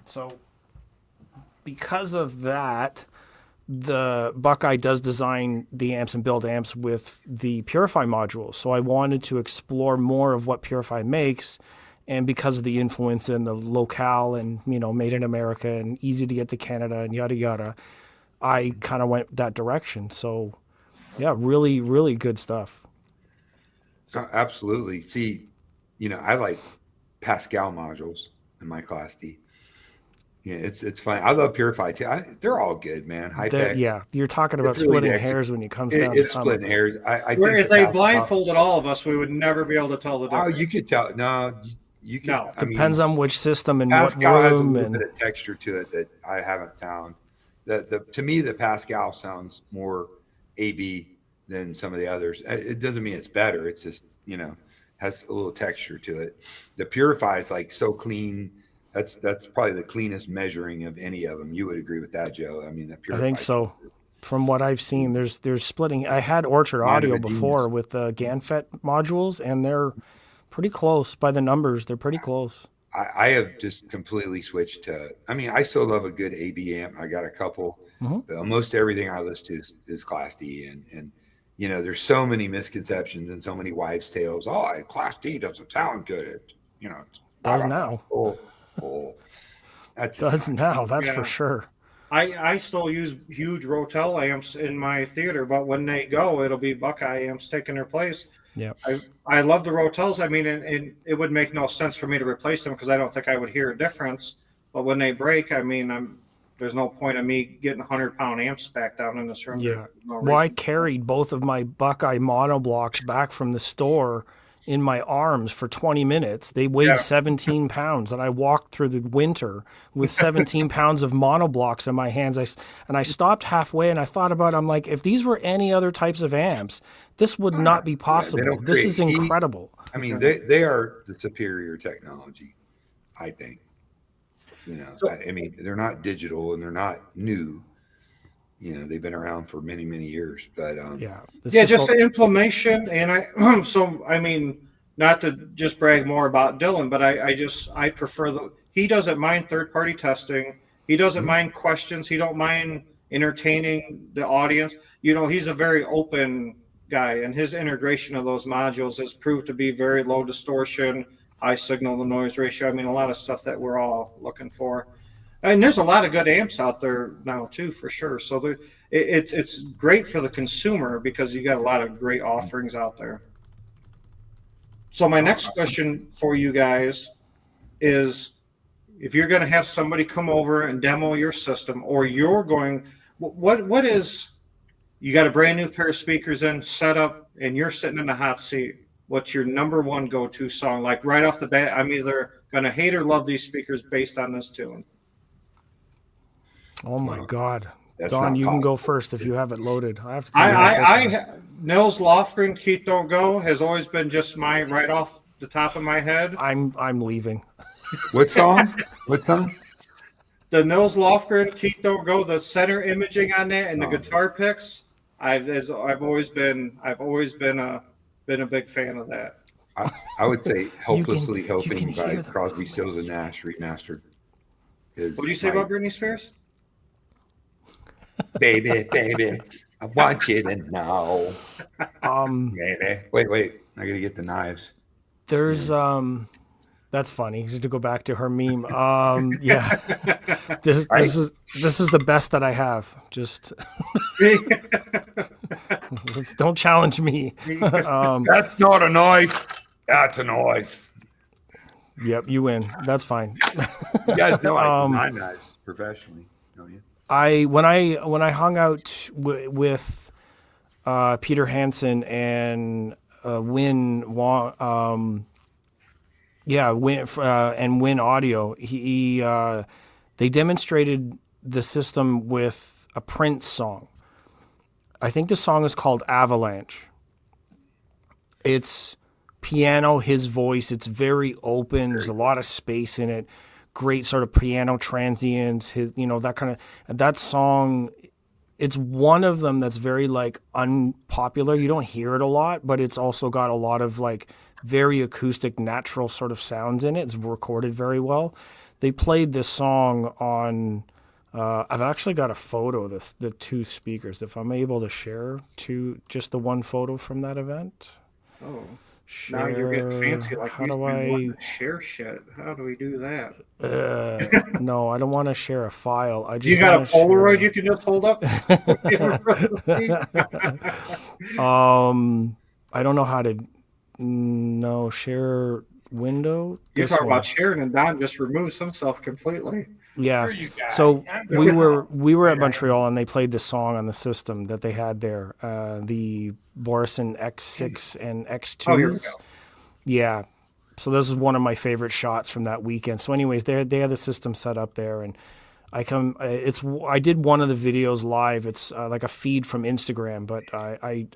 So because of that, the Buckeye does design the amps and build amps with the Purify modules. So I wanted to explore more of what Purify makes. And because of the influence in the locale and, made in America and easy to get to Canada and yada, yada, I kind of went that direction. So, yeah, really, really good stuff. Absolutely. See, I like Pascal modules in my Class D. Yeah, it's fun. I love Purify too. They're all good, man. Yeah, you're talking about splitting hairs when it comes down to it's splitting hairs. I think if they blindfolded all of us, we would never be able to tell the difference. Oh, you could tell. No, you can. No, depends on which system and Pascal what room. has a little bit of texture to it that I haven't found. To me, the Pascal sounds more AB than some of the others. It doesn't mean it's better. It's just has a little texture to it. The Purify is like so clean. That's probably the cleanest measuring of any of them. You would agree with that, Joe? The Purify. I think so. From what I've seen, there's splitting. I had Orchard Audio before with the GANFET modules, and they're pretty close by the numbers. They're pretty close. I have just completely switched to. I still love a good AB amp. I got a couple. But most everything I listen to is Class D, and there's so many misconceptions and so many wives' tales. Class D doesn't sound good. It does now. That's for sure. I still use huge Rotel amps in my theater, but when they go, it'll be Buckeye amps taking their place. Yeah, I love the Rotels. And it would make no sense for me to replace them because I don't think I would hear a difference. But when they break, there's no point of me getting 100-pound amps back down in this room. Yeah. I carried both of my Buckeye monoblocks back from the store in my arms for 20 minutes. They weighed 17 pounds, and I walked through the winter with 17 pounds of monoblocks in my hands. I stopped halfway, and I thought about it. I'm like, if these were any other types of amps, this would not be possible. This is incredible. I mean, they are the superior technology, I think. You know, I mean, they're not digital and they're not new. You know, they've been around for many, many years. But just the implementation. And I mean, not to just brag more about Dylan, but I prefer he doesn't mind third-party testing. He doesn't mind questions. He don't mind entertaining the audience. You know, he's a very open guy, and his integration of those modules has proved to be very low distortion, high signal to noise ratio. I mean, a lot of stuff that we're all looking for. And there's a lot of good amps out there now too, for sure. So it's great for the consumer because you got a lot of great offerings out there. So my next question for you guys is, if you're going to have somebody come over and demo your system, or you're going, what is, you got a brand new pair of speakers in, set up, and you're sitting in the hot seat. What's your number one go-to song? Like right off the bat, I'm either going to hate or love these speakers based on this tune. Oh my God. Don, you can go first if you have it loaded. I have to Nils Lofgren, Keith Don't Go has always been just mine right off the top of my head. I'm leaving. What song? What song? The Nils Lofgren, Keith Don't Go, the center imaging on that and the guitar picks. I've always been a big fan of that. I would say Helplessly Helping by Crosby, Stills and Nash remastered. What do you say about Britney Spears? Baby, I want you to know. Baby. Wait. I gotta get the knives. There's that's funny. To go back to her meme. This is the best that I have. Just don't challenge me. That's not a knife. That's a knife. Yep, you win. That's fine. You guys know I design knives professionally, don't you? When I hung out with Peter Hansen and Win Audio, they demonstrated the system with a Prince song. I think the song is called Avalanche. It's piano, his voice. It's very open. There's a lot of space in it. Great sort of piano transients, that kind of, that song. It's one of them that's very like unpopular. You don't hear it a lot, but it's also got a lot of like very acoustic, natural sort of sounds in it. It's recorded very well. They played this song on, I've actually got a photo of the two speakers. If I'm able to share just the one photo from that event. Oh. Share. Now you're getting fancy. Like, how do I share shit? How do we do that? No, I don't want to share a file. You got a Polaroid you can just hold up? I don't know how to. Share window. You're talking about sharing, and Don just removes himself completely. Yeah. So we were at Montreal, and they played this song on the system that they had there, the Borison X6 and X2s. Oh, here we go. Yeah. So this is one of my favorite shots from that weekend. So anyways, they had the system set up there, and I did one of the videos live. It's like a feed from Instagram, but I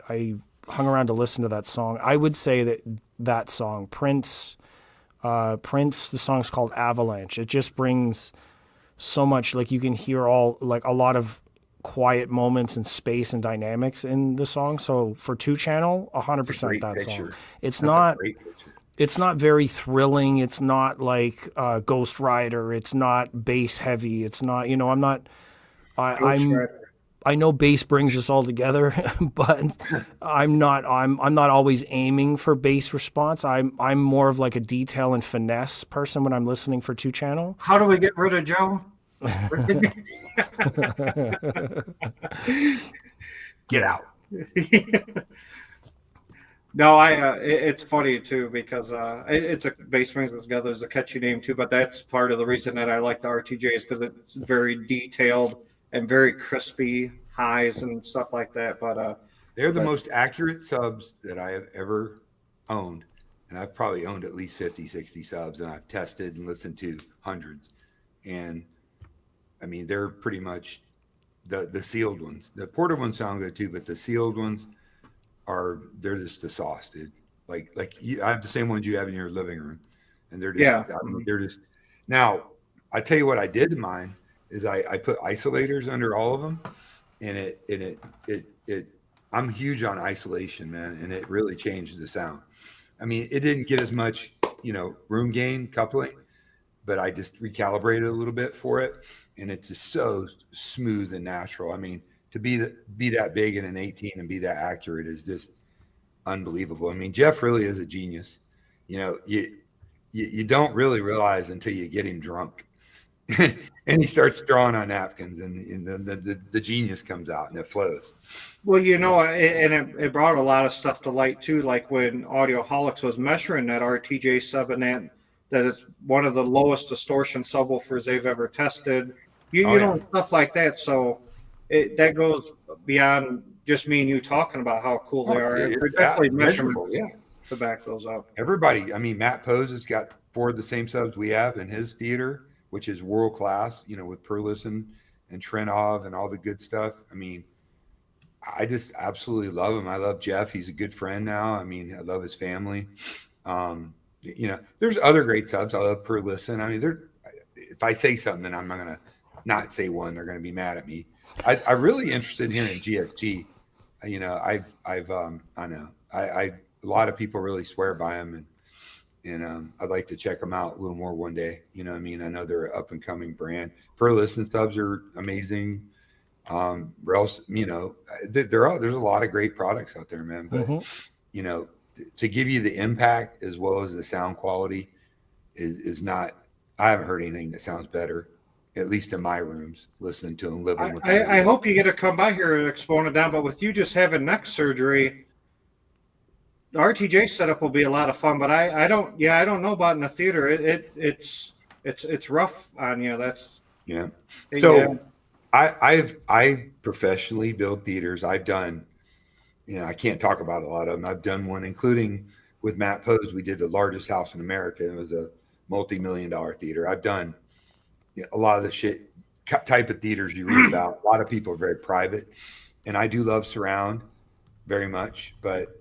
hung around to listen to that song. I would say that song, Prince, the song's called Avalanche. It just brings so much, like you can hear all, like a lot of quiet moments and space and dynamics in the song. So for 2-channel, 100% that song. It's not very thrilling. It's not like Ghost Rider. It's not bass heavy. It's not, I know bass brings us all together, but I'm not always aiming for bass response. I'm more of like a detail and finesse person when I'm listening for 2-channel. How do we get rid of Joe? Get out. No, it's funny too because it's a bass brings us together is a catchy name too, but that's part of the reason that I like the RTJs because it's very detailed and very crispy highs and stuff like that. But they're the most accurate subs that I have ever owned. and I've probably owned at least 50, 60 subs, and I've tested and listened to hundreds. And I mean, they're pretty much the sealed ones. The ported ones sound good too, but the sealed ones they're just the sauce, dude. Like I have the same ones you have in your living room, and they're just, I mean, they're just. Now, I tell you what I did to mine is I put isolators under all of them, and it I'm huge on isolation, man, and it really changes the sound. I mean, it didn't get as much, room gain coupling, but I just recalibrated a little bit for it, and it's just so smooth and natural. I mean, to be that big in an 18 and be that accurate is just unbelievable. I mean, Jeff really is a genius. You don't really realize until you get him drunk. And he starts drawing on napkins, and the genius comes out and it flows. Well, it brought a lot of stuff to light too, like when Audioholics was measuring that RTJ sub, and that it's one of the lowest distortion subwoofers they've ever tested. Stuff like that. So that goes beyond just me and you talking about how cool they are. They're definitely measurements to back those up. Everybody, I mean, Matt Pose has got 4 of the same subs we have in his theater, which is world class, with Perlison and Trenov and all the good stuff. I mean, I just absolutely love him. I love Jeff. He's a good friend now. I mean, I love his family. There's other great subs. I love Perlison. I mean, if I say something, then I'm not going to not say one. They're going to be mad at me. I'm really interested in hearing GFG. I know a lot of people really swear by him, and I'd like to check them out a little more one day. You know what I mean? I know they're an up and coming brand. Perlison subs are amazing. There's a lot of great products out there, man. But to give you the impact as well as the sound quality is not. I haven't heard anything that sounds better, at least in my rooms, listening to them, living with them. I hope you get to come by here and explore it down. But with you just having neck surgery, the RTJ setup will be a lot of fun. But I don't know about in the theater. It's rough on you. That's So I professionally build theaters. I've done, I can't talk about a lot of them. I've done one, including with Matt Pose. We did the largest house in America. It was a multi-million-dollar theater. I've done a lot of the type of theaters you read about. A lot of people are very private, and I do love surround very much, but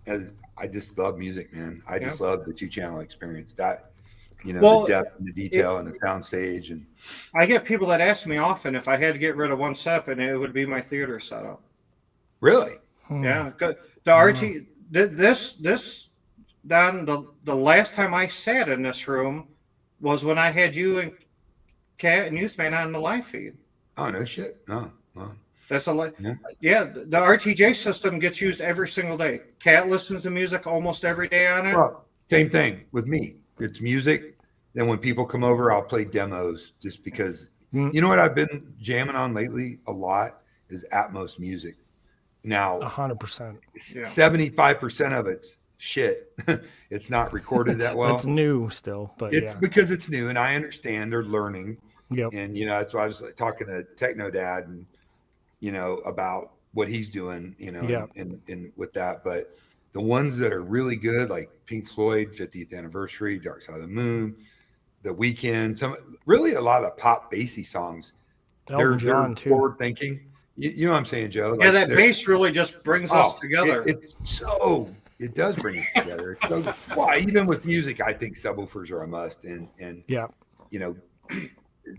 I just love music, man. I just love the 2-channel experience. That, the depth and the detail and the sound stage. And I get people that ask me often if I had to get rid of one setup, and it would be my theater setup. Really? Yeah. The this Don, the last time I sat in this room was when I had you and Kat and Youthman on the live feed. Oh, no shit. No. Wow. That's the RTJ system gets used every single day. Kat listens to music almost every day on it. Well, same thing with me. It's music. Then when people come over, I'll play demos just because. You know what I've been jamming on lately a lot is Atmos music. Now, 100%. 75% of it's shit. It's not recorded that well. It's new still, but it's because it's new, and I understand they're learning. Yep. And that's why I was talking to Techno Dad and about what he's doing, and with that. But the ones that are really good, like Pink Floyd 50th anniversary, Dark Side of the Moon, The Weeknd, a lot of pop bassy songs. They're forward thinking. You know what I'm saying, Joe? Like that bass really just brings us together. It does bring us together. Even with music, I think subwoofers are a must. And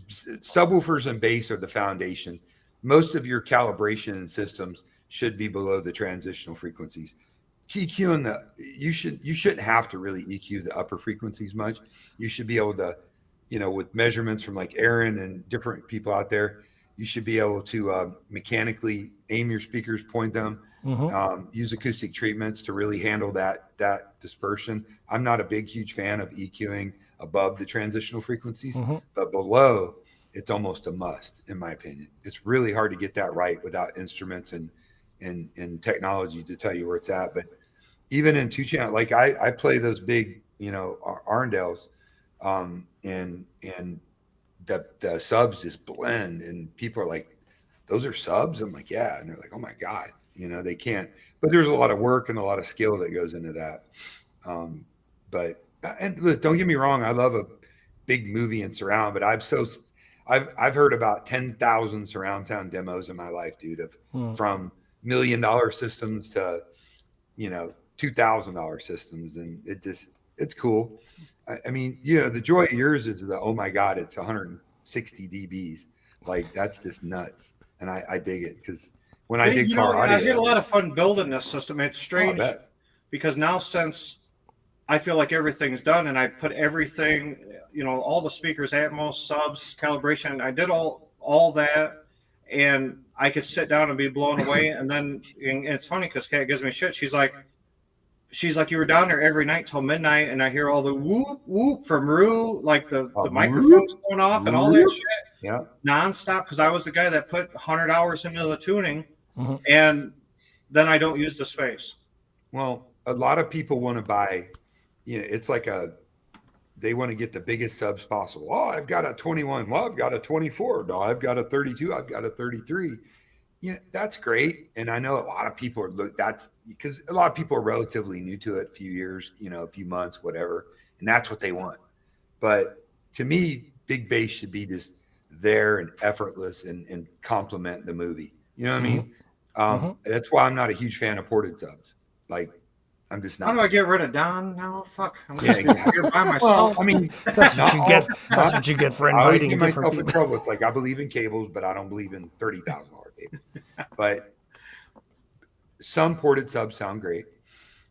subwoofers and bass are the foundation. Most of your calibration and systems should be below the transitional frequencies. EQ you shouldn't have to really EQ the upper frequencies much. You should be able to, with measurements from like Aaron and different people out there, you should be able to mechanically aim your speakers, point them, use acoustic treatments to really handle that dispersion. I'm not a huge fan of EQing above the transitional frequencies, but below, it's almost a must, in my opinion. It's really hard to get that right without instruments and technology to tell you where it's at. But even in 2-channel, like I play those big, Arndales, and the subs just blend, and people are like, "Those are subs?" I'm like, "Yeah," and they're like, "Oh my God," they can't. But there's a lot of work and a lot of skill that goes into that. But and look, don't get me wrong, I love a big movie and surround, but I've heard about 10,000 surround sound demos in my life, dude, from $1 million systems to, $2,000 systems. And it's cool. I mean, the joy of yours is oh my God, it's 160 dBs. Like, that's just nuts. And I dig it, because when I did car audio, I had a lot of fun building this system. It's strange because now, since I feel like everything's done, and I put everything, all the speakers, Atmos, subs, calibration, I did all that, and I could sit down and be blown away. And then and it's funny because Kat gives me shit. She's like, you were down there every night till midnight, and I hear all the whoop whoop from Rue, like the microphones going off and all that shit, nonstop. Because I was the guy that put 100 hours into the tuning, and then I don't use the space. Well, a lot of people want to buy. It's like they want to get the biggest subs possible. Oh, I've got a 21. Well, I've got a 24. No, I've got a 32. I've got a 33. That's great. And I know a lot of people that's because a lot of people are relatively new to it, a few years, a few months, whatever. And that's what they want. But to me, big bass should be just there and effortless and complement the movie. You know what I mean? That's why I'm not a huge fan of ported subs. Like, I'm just not. How do I get rid of Don now? Fuck. I'm here by myself. Well, I mean, that's what you get. That's what you get for inviting different people. In trouble. It's like, I believe in cables, but I don't believe in $30,000 cables. But some ported subs sound great,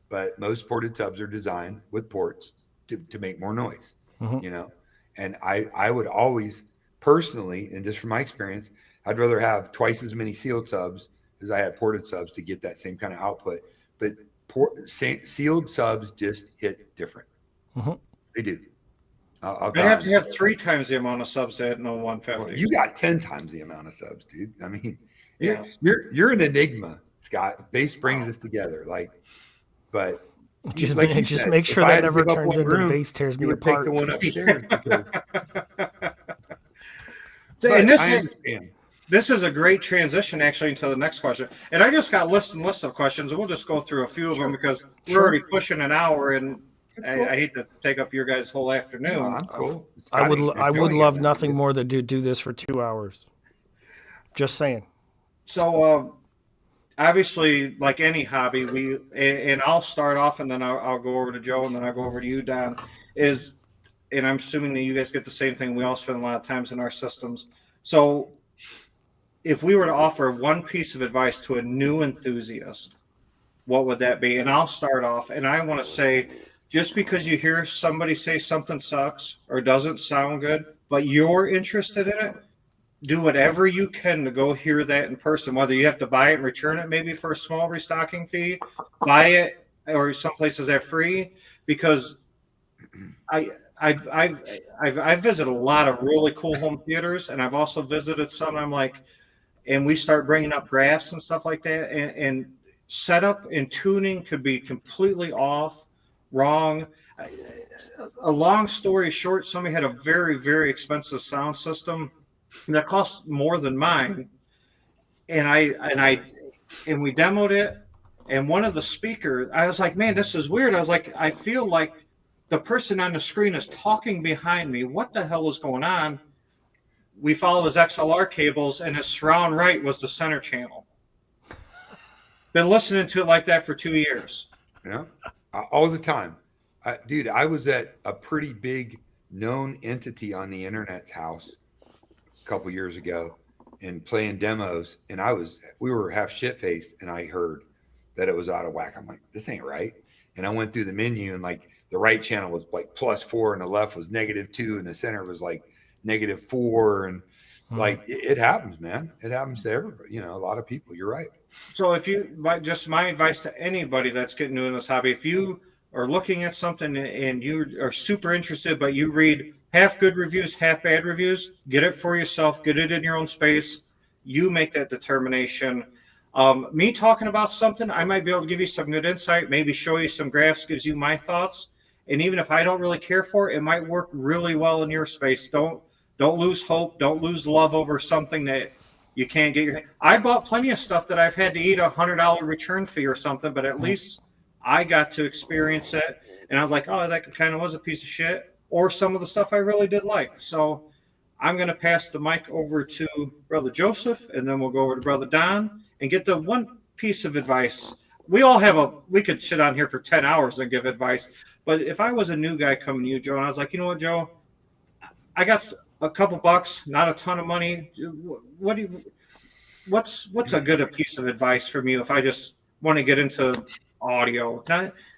but most ported subs are designed with ports to make more noise. And I would always personally, and just from my experience, I'd rather have twice as many sealed subs as I had ported subs to get that same kind of output. But sealed subs just hit different. They do. I have to have 3 times the amount of subs to hit no 150. Well, you got 10 times the amount of subs, dude. I mean, you're an enigma, Scott. Bass brings us together. But just make sure that never turns into bass tears me apart. Take the one upstairs. And this is a great transition, actually, into the next question. And I just got lists and lists of questions, and we'll just go through a few of them because we're already pushing an hour, and cool. I hate to take up your guys' whole afternoon. No, I'm cool. I would love nothing more than to do this for 2 hours. Just saying. So, obviously, like any hobby, and I'll start off, and then I'll go over to Joe, and then I'll go over to you, Don, and I'm assuming that you guys get the same thing. We all spend a lot of times in our systems. So, if we were to offer one piece of advice to a new enthusiast, what would that be? And I'll start off, and I want to say, just because you hear somebody say something sucks or doesn't sound good, but you're interested in it, do whatever you can to go hear that in person, whether you have to buy it and return it maybe for a small restocking fee, buy it, or some places have free, because I've visited a lot of really cool home theaters, and I've also visited some. I'm like, and we start bringing up graphs and stuff like that, and setup and tuning could be completely off, wrong. A long story short, somebody had a very, very expensive sound system that cost more than mine, and we demoed it, and one of the speakers, I was like, man, this is weird. I was like, I feel like the person on the screen is talking behind me. What the hell is going on? We followed his XLR cables, and his surround right was the center channel. Been listening to it like that for 2 years. Yeah, all the time. Dude, I was at a pretty big known entity on the internet's house a couple years ago and playing demos, and we were half shit-faced, and I heard that it was out of whack. I'm like, this ain't right. And I went through the menu, and like the right channel was like +4, and the left was -2, and the center was like -4, and like it happens, man. It happens to everybody, a lot of people. You're right. So just my advice to anybody that's getting new in this hobby, if you are looking at something and you are super interested, but you read half good reviews, half bad reviews, get it for yourself, get it in your own space. You make that determination. Me talking about something, I might be able to give you some good insight, maybe show you some graphs, gives you my thoughts. And even if I don't really care for it, it might work really well in your space. Don't lose hope. Don't lose love over something that you can't get I bought plenty of stuff that I've had to eat $100 return fee or something, but at least I got to experience it, and I was like, oh, that kind of was a piece of shit, or some of the stuff I really did like. So I'm going to pass the mic over to Brother Joseph, and then we'll go over to Brother Don and get the one piece of advice. We could sit on here for 10 hours and give advice, but if I was a new guy coming to you, Joe, and I was like, you know what, Joe, I got a couple bucks, not a ton of money. What's a good piece of advice from you if I just want to get into audio,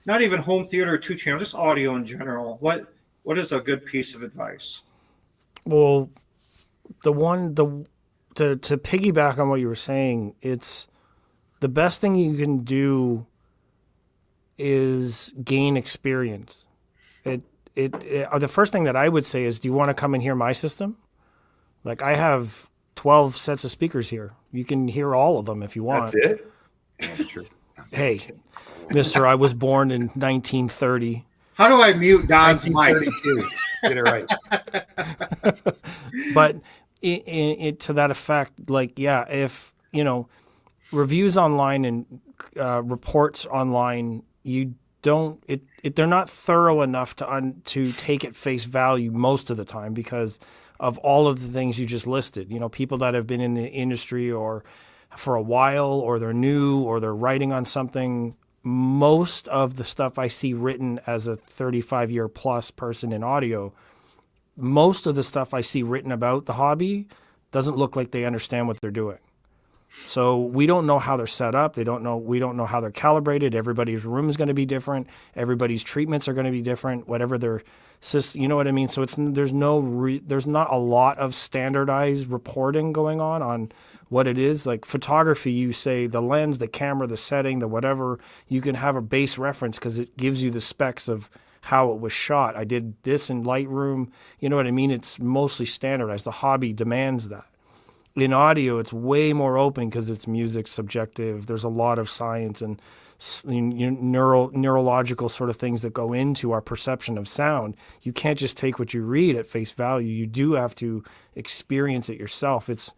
not even home theater or 2 channel, just audio in general? What is a good piece of advice? Well, to piggyback on what you were saying, it's the best thing you can do is gain experience. The first thing that I would say is, do you want to come and hear my system? Like, I have 12 sets of speakers here. You can hear all of them if you want. That's it? That's true. Hey, mister, I was born in 1930. How do I mute Don's mic? Get it right. But it to that effect, like, yeah, if, reviews online and reports online, they're not thorough enough to take at face value most of the time because of all of the things you just listed. People that have been in the industry or for a while, or they're new, or they're writing on something. Most of the stuff I see written as a 35-year plus person in audio, most of the stuff I see written about the hobby doesn't look like they understand what they're doing. So we don't know how they're set up. We don't know how they're calibrated. Everybody's room is going to be different. Everybody's treatments are going to be different. Whatever their system, you know what I mean? So there's not a lot of standardized reporting going on what it is. Like photography, you say the lens, the camera, the setting, the whatever, you can have a base reference because it gives you the specs of how it was shot. I did this in Lightroom. You know what I mean? It's mostly standardized. The hobby demands that. In audio, it's way more open because it's music subjective. There's a lot of science and neurological sort of things that go into our perception of sound. You can't just take what you read at face value. You do have to experience it yourself. It's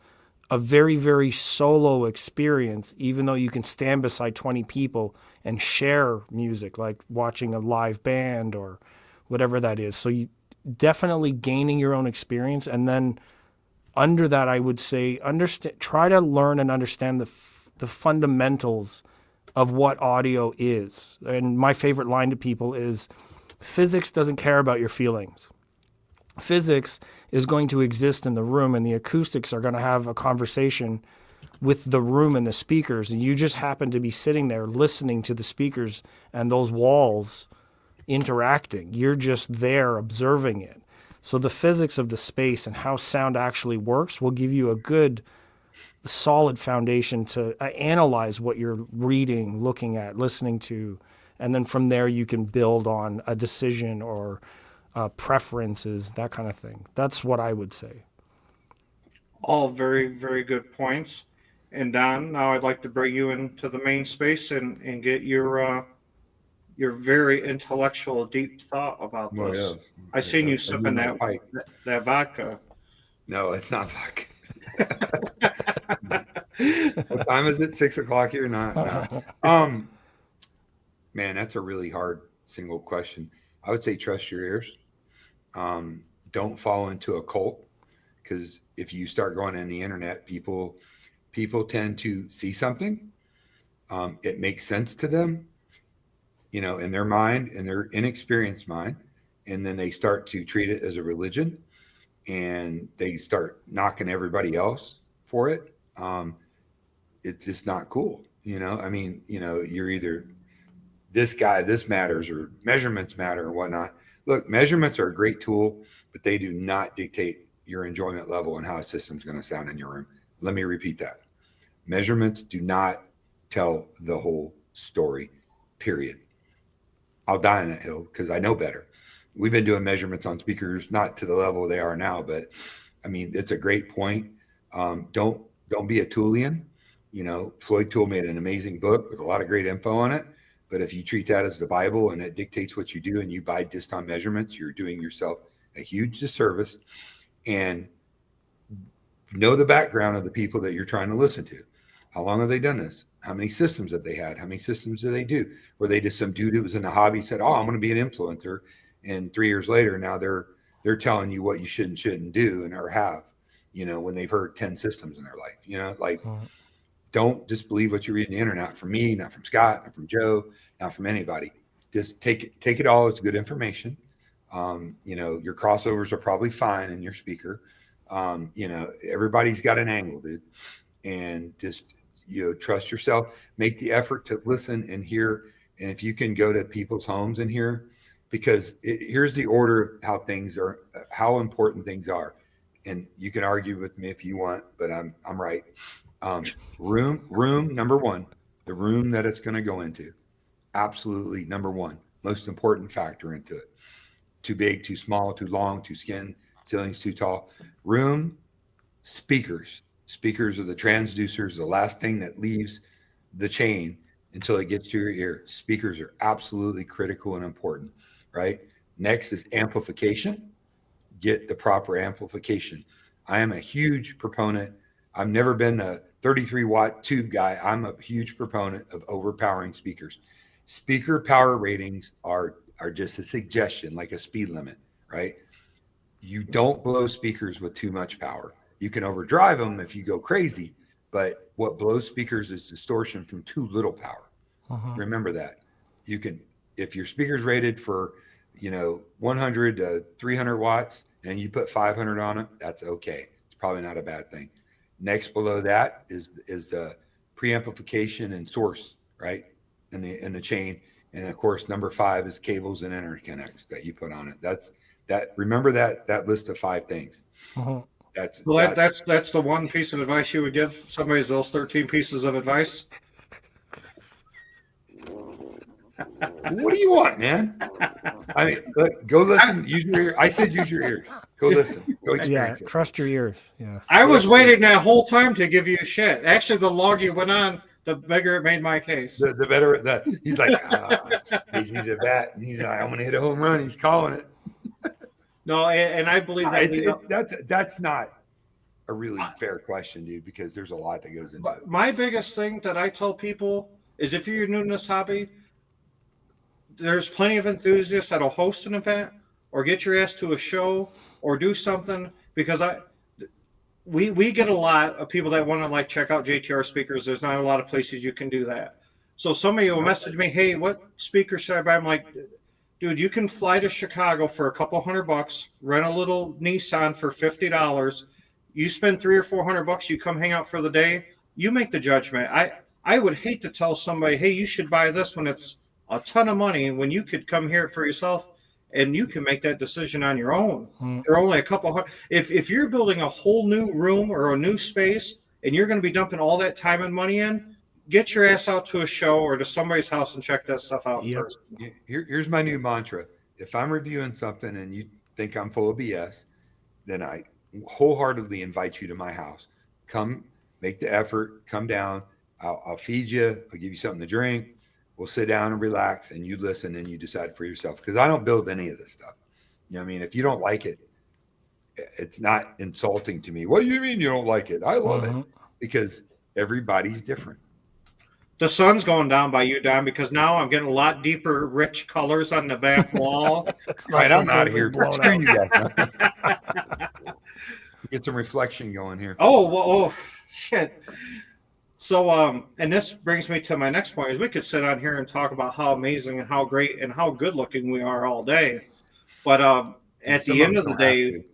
a very, very solo experience, even though you can stand beside 20 people and share music, like watching a live band or whatever that is. So you definitely gaining your own experience, and then under that, I would say, try to learn and understand the fundamentals of what audio is. And my favorite line to people is, physics doesn't care about your feelings. Physics is going to exist in the room, and the acoustics are going to have a conversation with the room and the speakers. And you just happen to be sitting there listening to the speakers and those walls interacting. You're just there observing it. So the physics of the space and how sound actually works will give you a good, solid foundation to analyze what you're reading, looking at, listening to. And then from there, you can build on a decision or preferences, that kind of thing. That's what I would say. All very, very good points. And Don, now I'd like to bring you into the main space and get your very intellectual, deep thought about this. Yeah. I seen you sipping that vodka. No, it's not vodka. What time is it? 6 o'clock here? No. Man, that's a really hard single question. I would say trust your ears. Don't fall into a cult, because if you start going on the internet, people tend to see something. It makes sense to them, in their mind, in their inexperienced mind, and then they start to treat it as a religion, and they start knocking everybody else for it. It's just not cool. You're either this guy, this matters, or measurements matter or whatnot. Look, measurements are a great tool, but they do not dictate your enjoyment level and how a system's going to sound in your room. Let me repeat that. Measurements do not tell the whole story, period. I'll die on that hill because I know better. We've been doing measurements on speakers, not to the level they are now, but it's a great point. Don't be a Toolian. Floyd Toole made an amazing book with a lot of great info on it. But if you treat that as the Bible and it dictates what you do, and you buy just on measurements, you're doing yourself a huge disservice. And know the background of the people that you're trying to listen to. How long have they done this? How many systems have they had? How many systems do they do? Were they just some dude who was in the hobby said, "Oh, I'm going to be an influencer," and 3 years later, now they're telling you what you should and shouldn't do, and or have, when they've heard 10 systems in their life, like. Don't just believe what you read on the internet. Not from me, not from Scott, not from Joe, not from anybody. Just take it all as good information. Your crossovers are probably fine in your speaker. Everybody's got an angle, dude. And just, trust yourself. Make the effort to listen and hear. And if you can go to people's homes and hear, because here's the order of how things are, how important things are. And you can argue with me if you want, but I'm right. Room number one, the room that it's going to go into, absolutely number one, most important factor into it. Too big, too small, too long, too skin, ceilings too tall. Room, speakers are the transducers, the last thing that leaves the chain until it gets to your ear. Speakers are absolutely critical and important, right? Next is amplification. Get the proper amplification. I am a huge proponent. I've never been a 33-watt tube guy. I'm a huge proponent of overpowering speakers. Speaker power ratings are just a suggestion, like a speed limit, right? You don't blow speakers with too much power. You can overdrive them if you go crazy, but what blows speakers is distortion from too little power. Remember that. You can, if your speaker's rated for, 100 to 300 watts and you put 500 on it, that's okay. It's probably not a bad thing. Next below that is the preamplification and source, right? In the chain. And of course, number 5 is cables and interconnects that you put on it. Remember that list of 5 things. That's the one piece of advice you would give somebody, those 13 pieces of advice. What do you want, man? I mean, look, go listen. Use your ear. I said use your ears. Go listen. Go experience it. Trust your ears. Yeah. I was waiting that whole time to give you shit. Actually, the longer you went on, the bigger it made my case. The better. He's like, he's a bat. He's like, I'm going to hit a home run. He's calling it. No, and I believe that that's not a really fair question, dude, because there's a lot that goes into it. My biggest thing that I tell people is if you're new to this hobby, there's plenty of enthusiasts that'll host an event or get your ass to a show or do something, because we get a lot of people that want to check out JTR speakers. There's not a lot of places you can do that. So somebody will message me, "Hey, what speaker should I buy?" I'm like, dude, you can fly to Chicago for a couple $100, rent a little Nissan for $50. You spend $300 or $400, you come hang out for the day. You make the judgment. I would hate to tell somebody, "Hey, you should buy this," when it's a ton of money, when you could come hear it for yourself and you can make that decision on your own. They're only a couple hundred. If you're building a whole new room or a new space and you're going to be dumping all that time and money in, get your ass out to a show or to somebody's house and check that stuff out first. Here's my new mantra. If I'm reviewing something and you think I'm full of BS, then I wholeheartedly invite you to my house. Come, make the effort, come down. I'll feed you. I'll give you something to drink. We'll sit down and relax, and you listen and you decide for yourself. Because I don't build any of this stuff. You know what I mean? If you don't like it, it's not insulting to me. What do you mean you don't like it? I love it, because everybody's different. The sun's going down by you, Don, because now I'm getting a lot deeper, rich colors on the back wall. Right, I'm out of here. Screw you guys. Get some reflection going here. Oh, shit. So, and this brings me to my next point, is we could sit on here and talk about how amazing and how great and how good looking we are all day. But at the end of the day,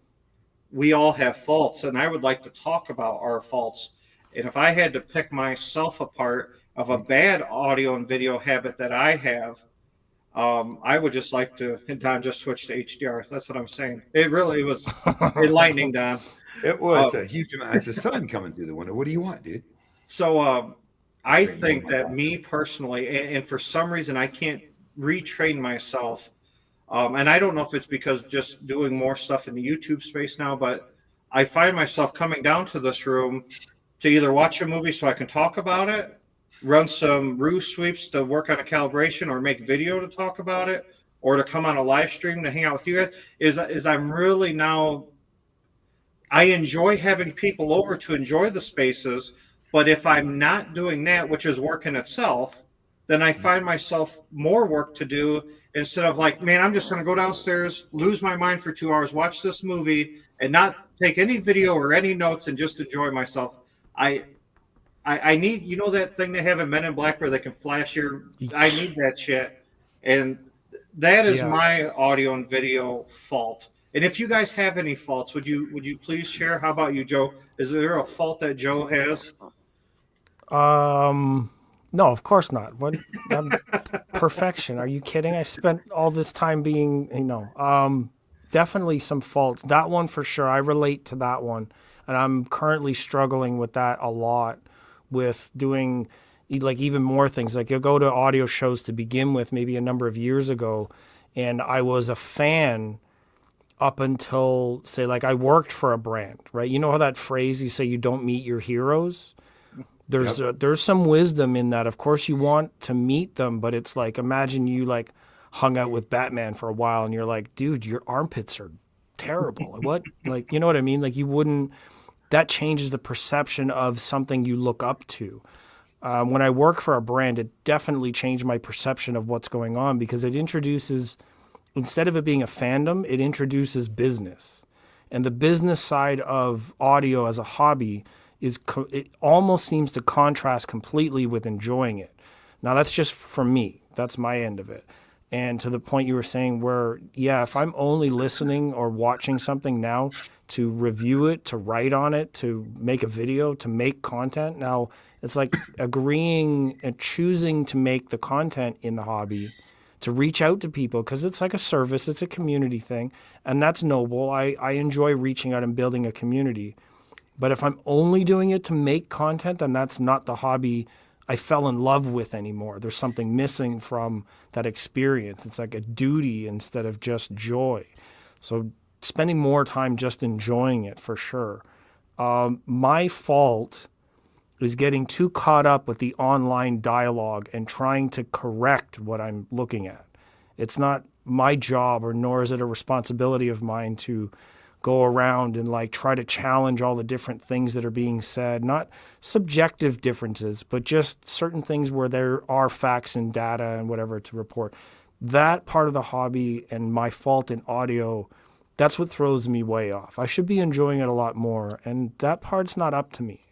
we all have faults, and I would like to talk about our faults. And if I had to pick myself apart of a bad audio and video habit that I have, I would just like to, and Don just switched to HDR. That's what I'm saying. It really was enlightening, Don. It was a huge amount. It's the sun coming through the window. What do you want, dude? So I think that me personally, and for some reason I can't retrain myself, and I don't know if it's because just doing more stuff in the YouTube space now, but I find myself coming down to this room to either watch a movie so I can talk about it, run some ruse sweeps to work on a calibration, or make video to talk about it, or to come on a live stream to hang out with you guys, is I'm really now, I enjoy having people over to enjoy the spaces, But if I'm not doing that, which is work in itself, then I find myself more work to do instead of like, man, I'm just going to go downstairs, lose my mind for 2 hours, watch this movie, and not take any video or any notes and just enjoy myself. I need, you know, that thing they have in Men in Black where they can flash your. I need that shit, and that is my audio and video fault. And if you guys have any faults, would you please share? How about you, Joe? Is there a fault that Joe has? No, of course not. What perfection? Are you kidding? I spent all this time being, definitely some faults. That one for sure. I relate to that one, and I'm currently struggling with that a lot. With doing like even more things, like you'll go to audio shows to begin with, maybe a number of years ago, and I was a fan up until say like I worked for a brand, right? You know how that phrase you say you don't meet your heroes. There's some wisdom in that. Of course, you want to meet them, but it's like imagine you like hung out with Batman for a while, and you're like, dude, your armpits are terrible. What? Like, you know what I mean? Like you wouldn't. That changes the perception of something you look up to. When I work for a brand, it definitely changed my perception of what's going on because it introduces, instead of it being a fandom, it introduces business. And the business side of audio as a hobby it almost seems to contrast completely with enjoying it. Now, that's just for me. That's my end of it. And to the point you were saying where, if I'm only listening or watching something now to review it, to write on it, to make a video, to make content, now it's like agreeing and choosing to make the content in the hobby, to reach out to people, because it's like a service, it's a community thing, and that's noble. I enjoy reaching out and building a community. But if I'm only doing it to make content, then that's not the hobby I fell in love with anymore. There's something missing from that experience. It's like a duty instead of just joy. So spending more time just enjoying it for sure. My fault is getting too caught up with the online dialogue and trying to correct what I'm looking at. It's not my job, or nor is it a responsibility of mine to go around and like try to challenge all the different things that are being said, not subjective differences, but just certain things where there are facts and data and whatever to report. That part of the hobby and my fault in audio, that's what throws me way off. I should be enjoying it a lot more, and that part's not up to me.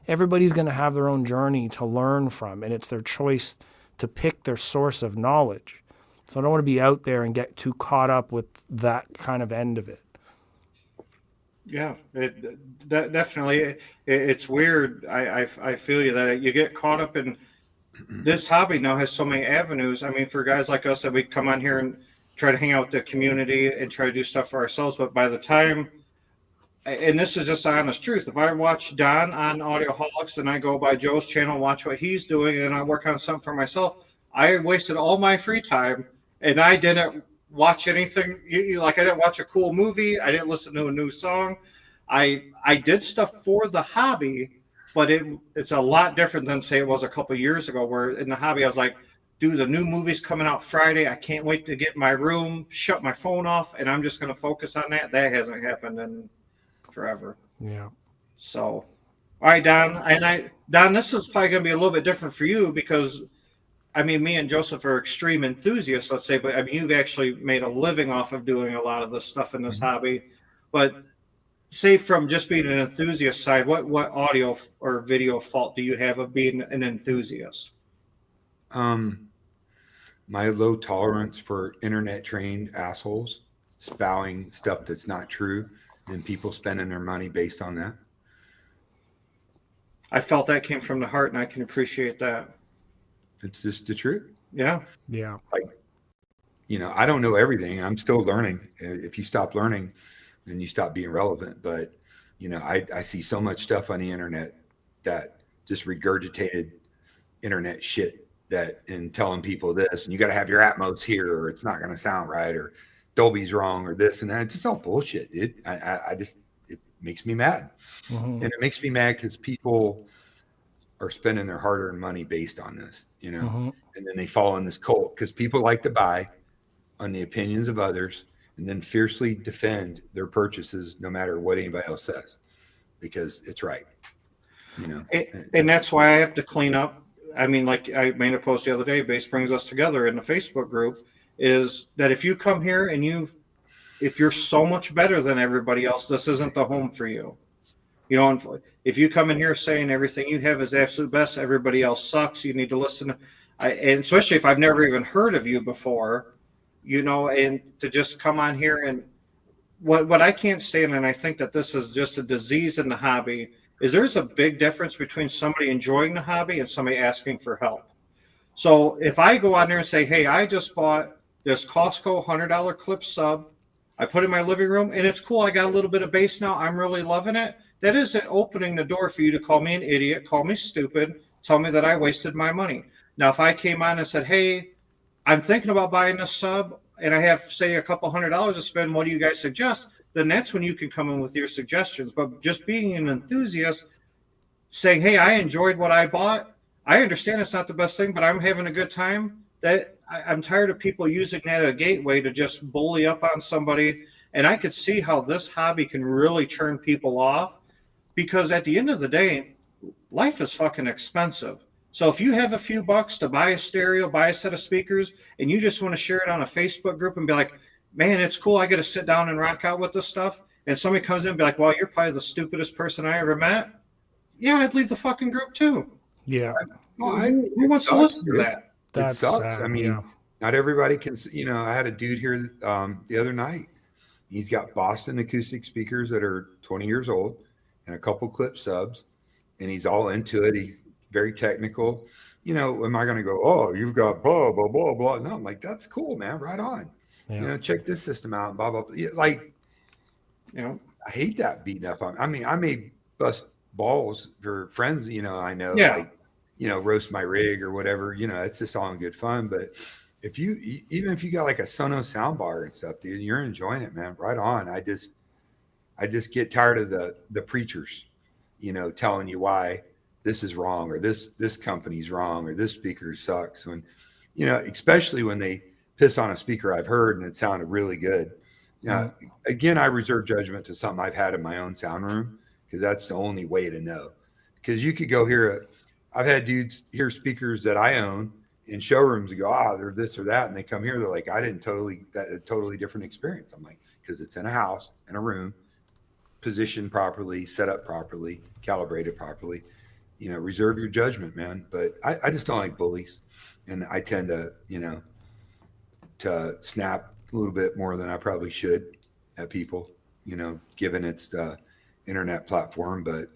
Everybody's going to have their own journey to learn from, and it's their choice to pick their source of knowledge. So I don't want to be out there and get too caught up with that kind of end of it. Yeah, definitely. It's weird. I feel you that you get caught up in this hobby now has so many avenues. I mean, for guys like us that we come on here and try to hang out with the community and try to do stuff for ourselves, but by the time, and this is just the honest truth, if I watch Don on Audioholics and I go by Joe's channel and watch what he's doing and I work on something for myself, I wasted all my free time and I didn't watch anything. Like I didn't watch a cool movie. I didn't listen to a new song. I did stuff for the hobby, but it's a lot different than say it was a couple of years ago where in the hobby I was like, dude, the new movie's coming out Friday. I can't wait to get in my room, shut my phone off, and I'm just going to focus on that. That hasn't happened in forever. Yeah. So, all right, Don. Don, this is probably going to be a little bit different for you because, I mean, me and Joesph are extreme enthusiasts, let's say, but I mean, you've actually made a living off of doing a lot of this stuff in this hobby. But say from just being an enthusiast side, what audio or video fault do you have of being an enthusiast? My low tolerance for internet trained assholes spouting stuff that's not true and people spending their money based on that. I felt that came from the heart, and I can appreciate that. It's just the truth. Yeah. Yeah. Like, I don't know everything. I'm still learning. If you stop learning, then you stop being relevant. But, I see so much stuff on the internet that just regurgitated internet shit and telling people this, and you got to have your Atmos here or it's not going to sound right, or Dolby's wrong or this and that. It's just all bullshit, dude. It makes me mad. And it makes me mad because people are spending their hard-earned money based on this, and then they fall in this cult because people like to buy on the opinions of others and then fiercely defend their purchases no matter what anybody else says because it's right. And that's why I have to clean up. I mean, like I made a post the other day, Bass Brings Us Together in the Facebook group, is that if you come here and if you're so much better than everybody else, this isn't the home for you. If you come in here saying everything you have is absolute best, everybody else sucks, you need to listen. And especially if I've never even heard of you before, and to just come on here and what I can't stand, and I think that this is just a disease in the hobby, is there's a big difference between somebody enjoying the hobby and somebody asking for help. So if I go on there and say, hey, I just bought this Costco $100 clip sub, I put it in my living room, and it's cool, I got a little bit of bass now, I'm really loving it, that isn't opening the door for you to call me an idiot, call me stupid, tell me that I wasted my money. Now, if I came on and said, hey, I'm thinking about buying this sub, and I have, say, a couple $100 to spend, what do you guys suggest? Then that's when you can come in with your suggestions. But just being an enthusiast, saying, hey, I enjoyed what I bought. I understand it's not the best thing, but I'm having a good time. I'm tired of people using that as a gateway to just bully up on somebody. And I could see how this hobby can really turn people off, because at the end of the day, life is fucking expensive. So if you have a few bucks to buy a stereo, buy a set of speakers, and you just want to share it on a Facebook group and be like, man, it's cool, I get to sit down and rock out with this stuff, and somebody comes in and be like, well, you're probably the stupidest person I ever met, yeah, I'd leave the fucking group too. Yeah. Who wants to listen to that? That sucks. I mean, not everybody can, I had a dude here the other night. He's got Boston acoustic speakers that are 20 years old and a couple clip subs, and he's all into it. He's very technical. Am I going to go, oh, you've got blah, blah, blah, blah? No, I'm like, that's cool, man. Right on. Yeah. Check this system out, blah, blah, blah. Like, I hate that beating up on. I mean, I may bust balls for friends, I know, like, roast my rig or whatever, it's just all in good fun. But even if you got like a Sonos soundbar and stuff, dude, you're enjoying it, man. Right on. I just get tired of the preachers, telling you why this is wrong, or this company's wrong, or this speaker sucks. When, especially when they piss on a speaker I've heard and it sounded really good. Again, I reserve judgment to something I've had in my own sound room, because that's the only way to know. Because you could go hear I've had dudes hear speakers that I own in showrooms and go, they're this or that, and they come here, they're like, a totally different experience. I'm like, because it's in a house, in a room, positioned properly, set up properly, calibrated properly. Reserve your judgment, man. But I just don't like bullies, and I tend to, to snap a little bit more than I probably should at people, given it's the internet platform. But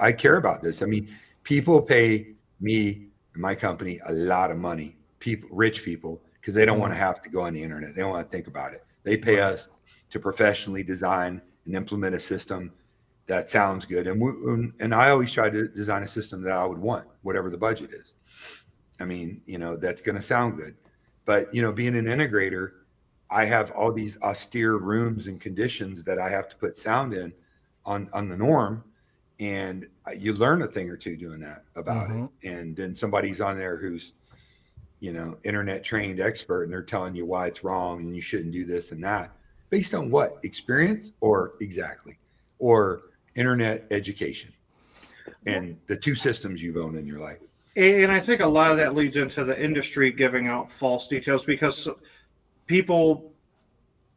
I care about this. I mean, people pay me and my company a lot of money. Rich people, because they don't want to have to go on the internet. They don't want to think about it. They pay us to professionally design and implement a system that sounds good. And I always try to design a system that I would want, whatever the budget is. I mean, that's going to sound good. But, being an integrator, I have all these austere rooms and conditions that I have to put sound in on the norm. And you learn a thing or two doing that about it. And then somebody's on there who's, internet trained expert, and they're telling you why it's wrong and you shouldn't do this and that. Based on what? Experience or internet education, and the two systems you've owned in your life. And I think a lot of that leads into the industry giving out false details, because people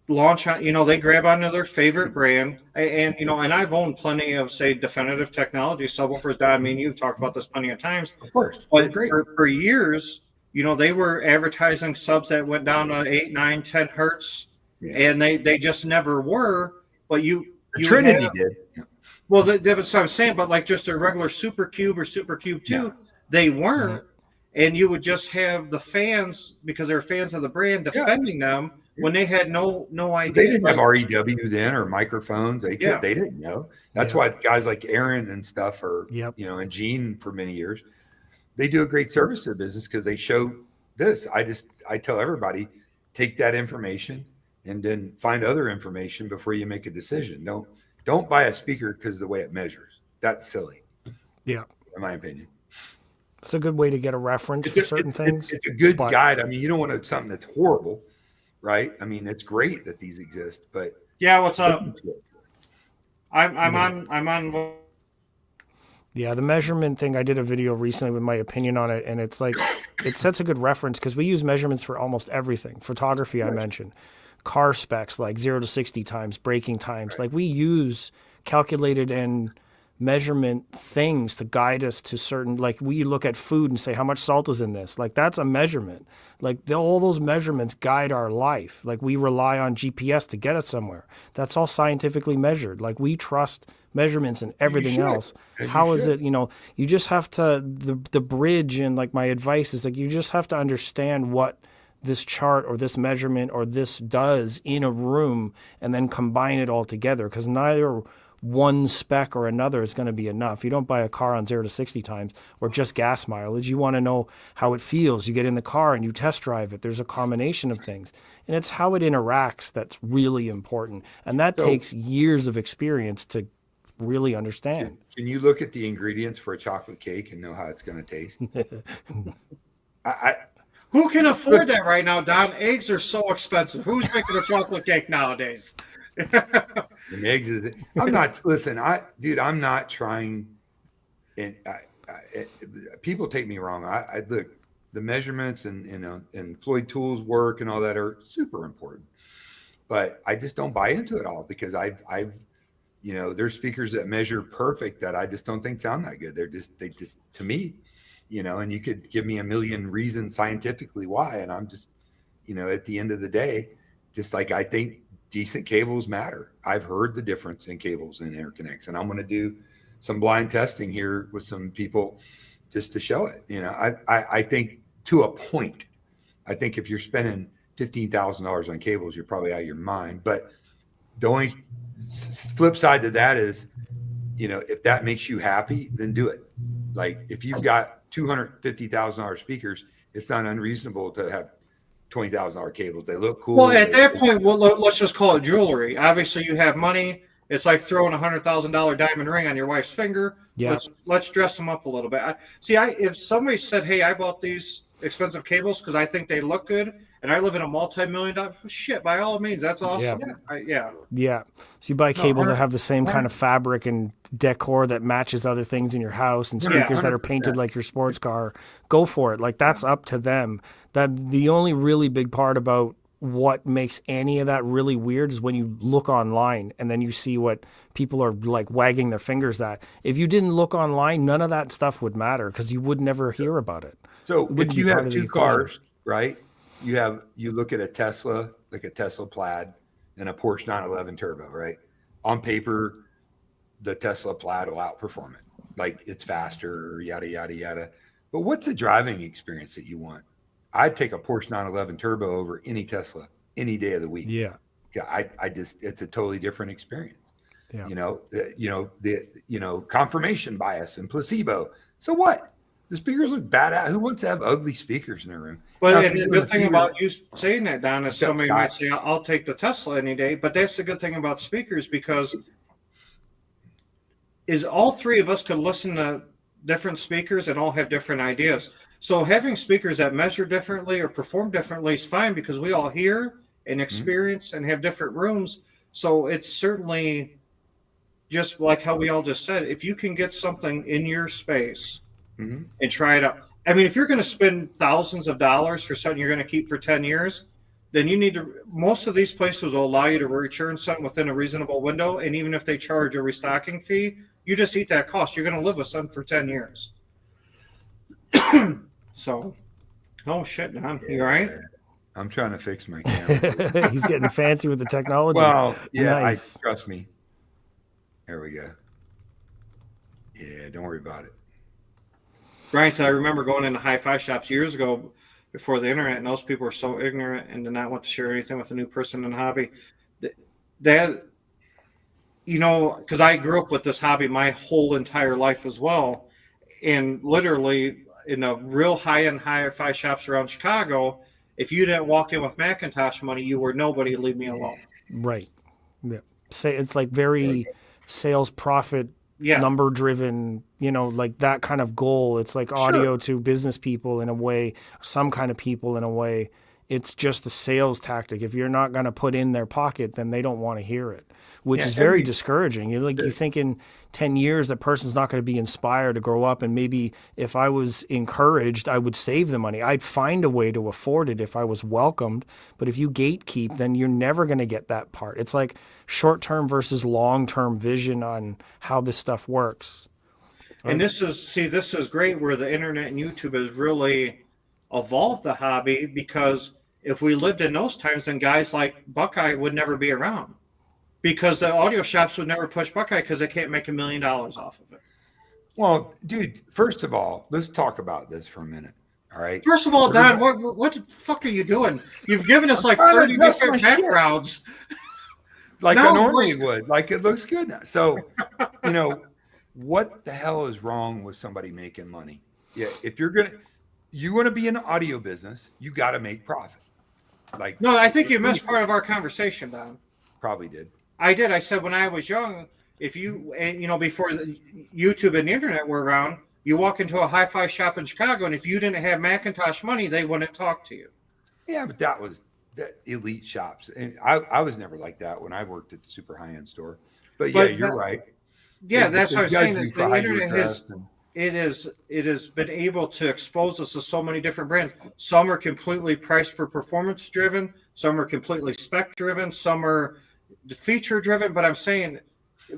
launch on, they grab onto their favorite brand, and and I've owned plenty of, say, Definitive Technology subwoofers. I mean, you've talked about this plenty of times. Of course. But for years, they were advertising subs that went down to 8, 9, 10 hertz, and they just never were. But Trinity did. Well, that's what I'm saying. But like just a regular Super Cube or Super Cube 2, they weren't. And you would just have the fans, because they're fans of the brand, defending them when they had no idea. They didn't have REW then, or microphones. They didn't know. That's why guys like Aaron and stuff, or and Gene for many years, they do a great service to the business, because they show this. I tell everybody, take that information and then find other information before you make a decision. Don't buy a speaker because of the way it measures. That's silly. Yeah, in my opinion. It's a good way to get a reference for certain things. It's a good guide. I mean, you don't want something that's horrible, right? I mean, it's great that these exist, but what's up? I'm on Yeah, the measurement thing, I did a video recently with my opinion on it, and it's like, it sets a good reference because we use measurements for almost everything. Photography, I mentioned. Car specs, like 0 to 60 times, braking times. Like, we use calculated and measurement things to guide us to certain, like, we look at food and say, how much salt is in this? Like, that's a measurement. Like, all those measurements guide our life. Like, we rely on GPS to get us somewhere. That's all scientifically measured. Like, we trust measurements and everything else. How is it, you just have to, the bridge, and like my advice is like, you just have to understand what this chart or this measurement or this does in a room and then combine it all together, because neither one spec or another is going to be enough. You don't buy a car on 0 to 60 times or just gas mileage. You want to know how it feels. You get in the car and you test drive it. There's a combination of things. And it's how it interacts that's really important. And that takes years of experience to really understand. Can you look at the ingredients for a chocolate cake and know how it's going to taste? Who can afford that right now, Don? Eggs are so expensive. Who's making a chocolate cake nowadays? And eggs is. I'm not. Listen, I'm not trying. And people take me wrong. I look, the measurements and Floyd Tools work and all that are super important, but I just don't buy into it all because I've there's speakers that measure perfect that I just don't think sound that good. They just to me, and you could give me a million reasons scientifically why, and I'm just, at the end of the day, just like I think decent cables matter. I've heard the difference in cables and interconnects, and I'm going to do some blind testing here with some people just to show it. I think to a point, I think if you're spending $15,000 on cables, you're probably out of your mind. But the only flip side to that is, if that makes you happy, then do it. Like if you've got $250,000 speakers, it's not unreasonable to have $20,000 cables. They look cool. Well, at that point, let's just call it jewelry. Obviously, you have money. It's like throwing $100,000 diamond ring on your wife's finger. Yeah. Let's dress them up a little bit. If somebody said, "Hey, I bought these expensive cables because I think they look good, and I live in a multi-million-dollar shit," by all means, that's awesome. Yeah. So you buy cables that have the same kind of fabric and decor that matches other things in your house, and speakers that are painted like your sports car. Go for it. Like, that's up to them. That the only really big part about what makes any of that really weird is when you look online and then you see what people are like wagging their fingers at. If you didn't look online, none of that stuff would matter because you would never hear about it. So if you have two cars, right? You look at a Tesla, like a Tesla Plaid, and a Porsche 911 Turbo, right? On paper, the Tesla Plaid will outperform it. Like, it's faster, yada, yada, yada. But what's the driving experience that you want? I'd take a Porsche 911 Turbo over any Tesla any day of the week. Yeah. I just, it's a totally different experience. Yeah. The confirmation bias and placebo. So what? The speakers look badass. Who wants to have ugly speakers in their room? But the good thing about you saying that, Don, is somebody might say, "I'll take the Tesla any day." But that's the good thing about speakers, because all three of us could listen to different speakers and all have different ideas. So having speakers that measure differently or perform differently is fine, because we all hear and experience and have different rooms. So it's certainly just like how we all just said, if you can get something in your space and try it out. I mean, if you're going to spend thousands of dollars for something you're going to keep for 10 years, then you need to, most of these places will allow you to return something within a reasonable window. And even if they charge a restocking fee, you just eat that cost. You're going to live with something for 10 years. So, oh shit, Don, you all right? I'm trying to fix my camera. He's getting fancy with the technology. Well, yeah, nice. Trust me. There we go. Yeah, don't worry about it. Right, so I remember going into hi-fi shops years ago before the internet, and those people were so ignorant and did not want to share anything with a new person in the hobby. That, because I grew up with this hobby my whole entire life as well, and literally in the real high-end hi-fi shops around Chicago, if you didn't walk in with Macintosh money, you were nobody. Leave me alone. Right. Yeah. Say it's like very sales profit, number driven, like that kind of goal. It's like audio to business people in a way, some kind of people in a way. it's just a sales tactic. If you're not going to put in their pocket, then they don't want to hear it, which is very discouraging. You're like, you think in 10 years that person's not going to be inspired to grow up, and maybe if I was encouraged, I would save the money. I'd find a way to afford it if I was welcomed. But if you gatekeep, then you're never going to get that part. It's like short-term versus long-term vision on how this stuff works. And this is great where the internet and YouTube has really evolved the hobby, because if we lived in those times, then guys like Buckeye would never be around, because the audio shops would never push Buckeye because they can't make $1 million off of it. Well, dude, first of all, let's talk about this for a minute. All right. First of all, Don, what the fuck are you doing? You've given us like 30 different backgrounds. Like I normally would. Like, it looks good now. So, what the hell is wrong with somebody making money? Yeah, if you want to be in the audio business, you got to make profit. Like, no, I think you missed part of our conversation, Don. Probably did. I did. I said when I was young, before the YouTube and the internet were around, you walk into a hi-fi shop in Chicago, and if you didn't have Macintosh money, they wouldn't talk to you. Yeah, but that was the elite shops, and I was never like that when I worked at the super high-end store. But you're right. Yeah, that's what I'm saying. Is the internet has been able to expose us to so many different brands. Some are completely price for performance driven. Some are completely spec driven. Some are feature driven. But I'm saying,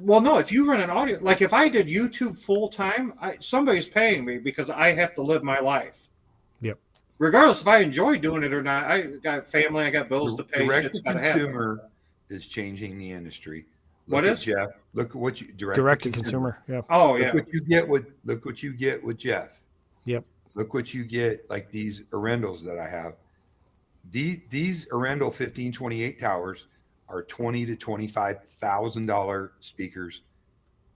well, no, if you run an audio, like if I did YouTube full time, somebody's paying me because I have to live my life. Yep. Regardless if I enjoy doing it or not, I got family, I got bills to pay. Direct to consumer is changing the industry. What is Jeff? Look at what you direct to consumer. Yeah. Oh yeah. Look what you get with Jeff. Yep. Look what you get, like these Arendals that I have. These Arendal 1528 towers are $20,000 to $25,000 speakers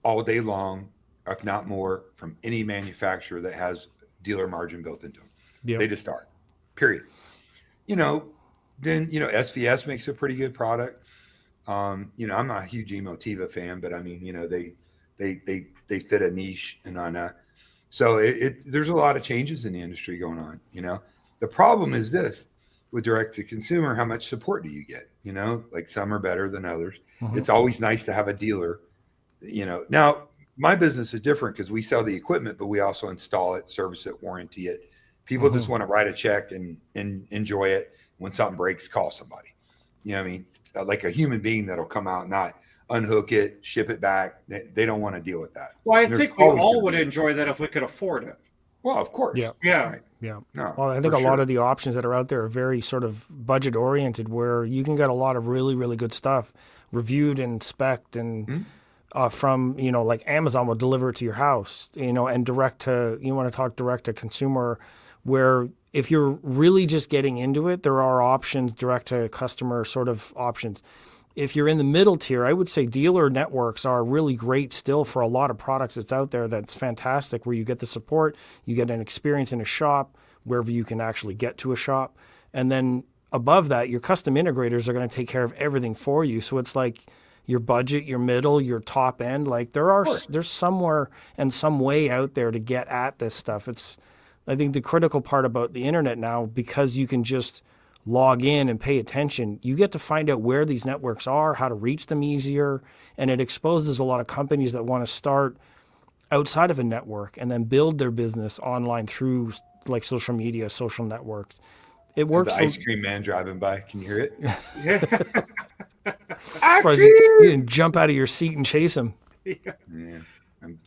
all day long, if not more, from any manufacturer that has dealer margin built into them. Yep. They just are. Period. Then SVS makes a pretty good product. I'm not a huge Emotiva fan, but I mean, they fit a niche and on that. So there's a lot of changes in the industry going on. The problem is this with direct to consumer, how much support do you get? Like some are better than others. Mm-hmm. It's always nice to have a dealer, now my business is different because we sell the equipment, but we also install it, service it, warranty it. People just want to write a check and enjoy it. When something breaks, call somebody. You know what I mean? Like a human being that'll come out, not unhook it, ship it back. They don't want to deal with that. Well, I think we all would enjoy that if we could afford it. Well, of course. Yeah. Yeah. Right. Yeah. No, well, I think a lot of the options that are out there are very sort of budget oriented, where you can get a lot of really, really good stuff reviewed and spec'd and from, like Amazon will deliver it to your house, and you want to talk direct to consumer, where if you're really just getting into it, there are options, direct to customer sort of options. If you're in the middle tier, I would say dealer networks are really great still for a lot of products that's out there. That's fantastic, where you get the support, you get an experience in a shop, wherever you can actually get to a shop. And then above that, your custom integrators are going to take care of everything for you. So it's like your budget, your middle, your top end. Like there's somewhere and some way out there to get at this stuff. I think the critical part about the internet now, because you can just log in and pay attention, you get to find out where these networks are, how to reach them easier, and it exposes a lot of companies that want to start outside of a network and then build their business online through like social media, social networks. It works. The ice cream man driving by, can you hear it? You didn't jump out of your seat and chase him. Yeah.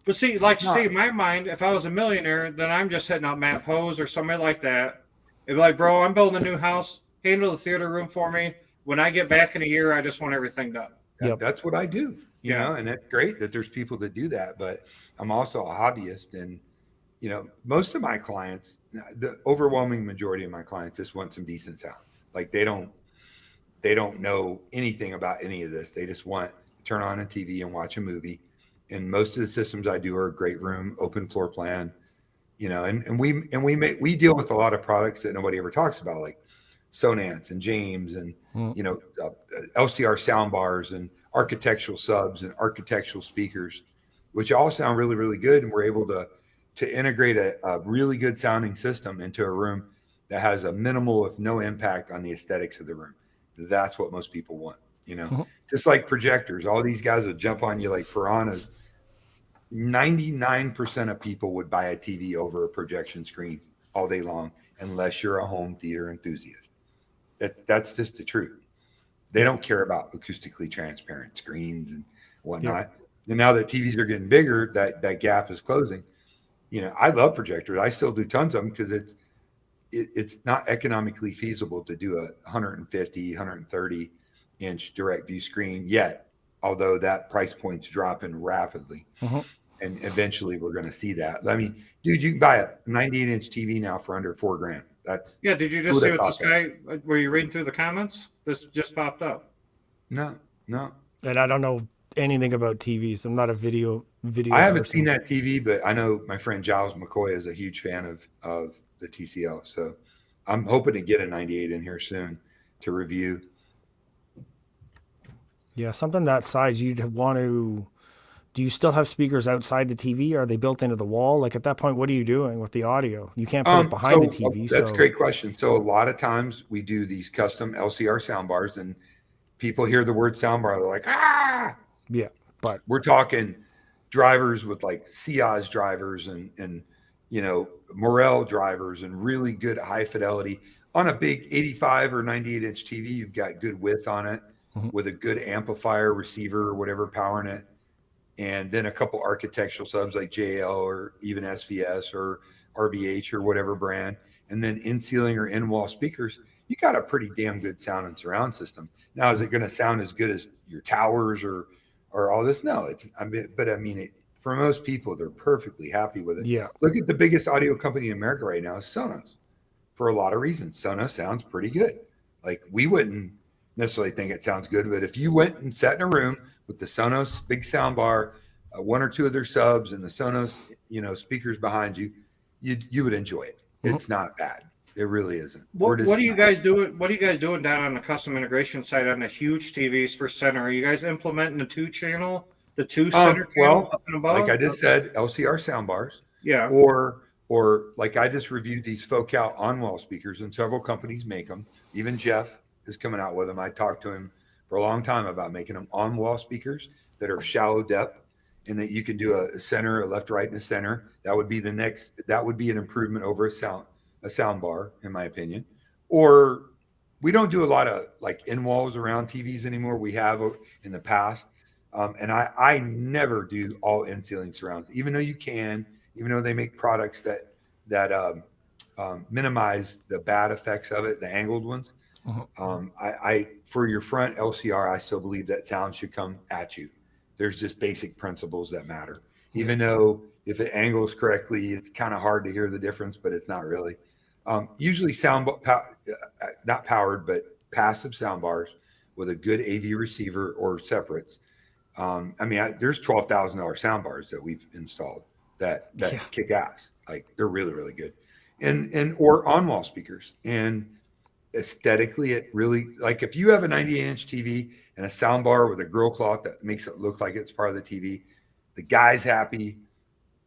But see, in my mind, if I was a millionaire, then I'm just hitting out Matt Pose or somebody like that. It'd be like, bro, I'm building a new house. Handle the theater room for me. When I get back in a year, I just want everything done. That's what I do. You know, and that's great that there's people that do that. But I'm also a hobbyist, and most of my clients, the overwhelming majority of my clients, just want some decent sound. Like they don't know anything about any of this. They just want to turn on a TV and watch a movie. And most of the systems I do are a great room, open floor plan, and we deal with a lot of products that nobody ever talks about, like Sonance and James and, LCR sound bars and architectural subs and architectural speakers, which all sound really, really good. And we're able to integrate a really good sounding system into a room that has a minimal, if no impact on the aesthetics of the room. That's what most people want, you know, just like projectors. All these guys will jump on you like piranhas. 99% of people would buy a TV over a projection screen all day long, unless you're a home theater enthusiast. That's just the truth. They don't care about acoustically transparent screens and whatnot. Yeah. And now that TVs are getting bigger, that gap is closing. You know, I love projectors. I still do tons of them because it's not economically feasible to do a 150, 130 inch direct view screen yet, although that price point's dropping rapidly. And eventually we're going to see that. I mean, dude, you can buy a 98 inch TV now for under $4,000. That's Did you just see what this guy, were you reading through the comments? This just popped up. No. And I don't know anything about TVs. I'm not a video. I haven't seen that TV, but I know my friend Giles McCoy is a huge fan of the TCL. So I'm hoping to get a 98 in here soon to review. Yeah, something that size, you'd want to. Do you still have speakers outside the TV? Are they built into the wall? Like at that point, what are you doing with the audio? You can't put it behind the TV. That's a great question. So a lot of times we do these custom LCR soundbars, and people hear the word soundbar, they're like, ah! Yeah, but we're talking drivers with like Ciaz drivers and you know, Morel drivers and really good high fidelity. On a big 85 or 98 inch TV, you've got good width on it with a good amplifier, receiver, or whatever powering it. And then a couple architectural subs like JL or even SVS or RBH or whatever brand. And then in-ceiling or in-wall speakers, you got a pretty damn good sound and surround system. Now, is it going to sound as good as your towers or all this? No, for most people, they're perfectly happy with it. Yeah. Look at the biggest audio company in America right now is Sonos. For a lot of reasons, Sonos sounds pretty good. Like, we wouldn't necessarily think it sounds good, but if you went and sat in a room with the Sonos big sound bar, one or two of their subs and the Sonos, you know, speakers behind you, you would enjoy it. It's not bad. It really isn't. What are you guys doing? What are you guys doing down on the custom integration side on the huge TVs for center? Are you guys implementing the two center channel up and above? Like I just said, LCR soundbars. Yeah. Or like I just reviewed these Focal on-wall speakers, and several companies make them. Even Jeff is coming out with them. I talked to him for a long time about making them on-wall speakers that are shallow depth, and that you can do a center, a left, right, and a center. That would be an improvement over a sound bar, in my opinion. Or we don't do a lot of like in walls around TVs anymore. We have in the past. And I never do all in ceiling surrounds, even though they make products that minimize the bad effects of it, the angled ones. I for your front LCR, I still believe that sound should come at you. There's just basic principles that matter. Even though if it angles correctly, it's kind of hard to hear the difference, but it's not really. Usually not powered, but passive sound bars with a good AV receiver or separates. There's $12,000 sound bars that we've installed that kick ass. Like, they're really, really good. Or on-wall speakers. And aesthetically, it really, like, if you have a 98-inch TV and a sound bar with a grill cloth that makes it look like it's part of the TV, the guy's happy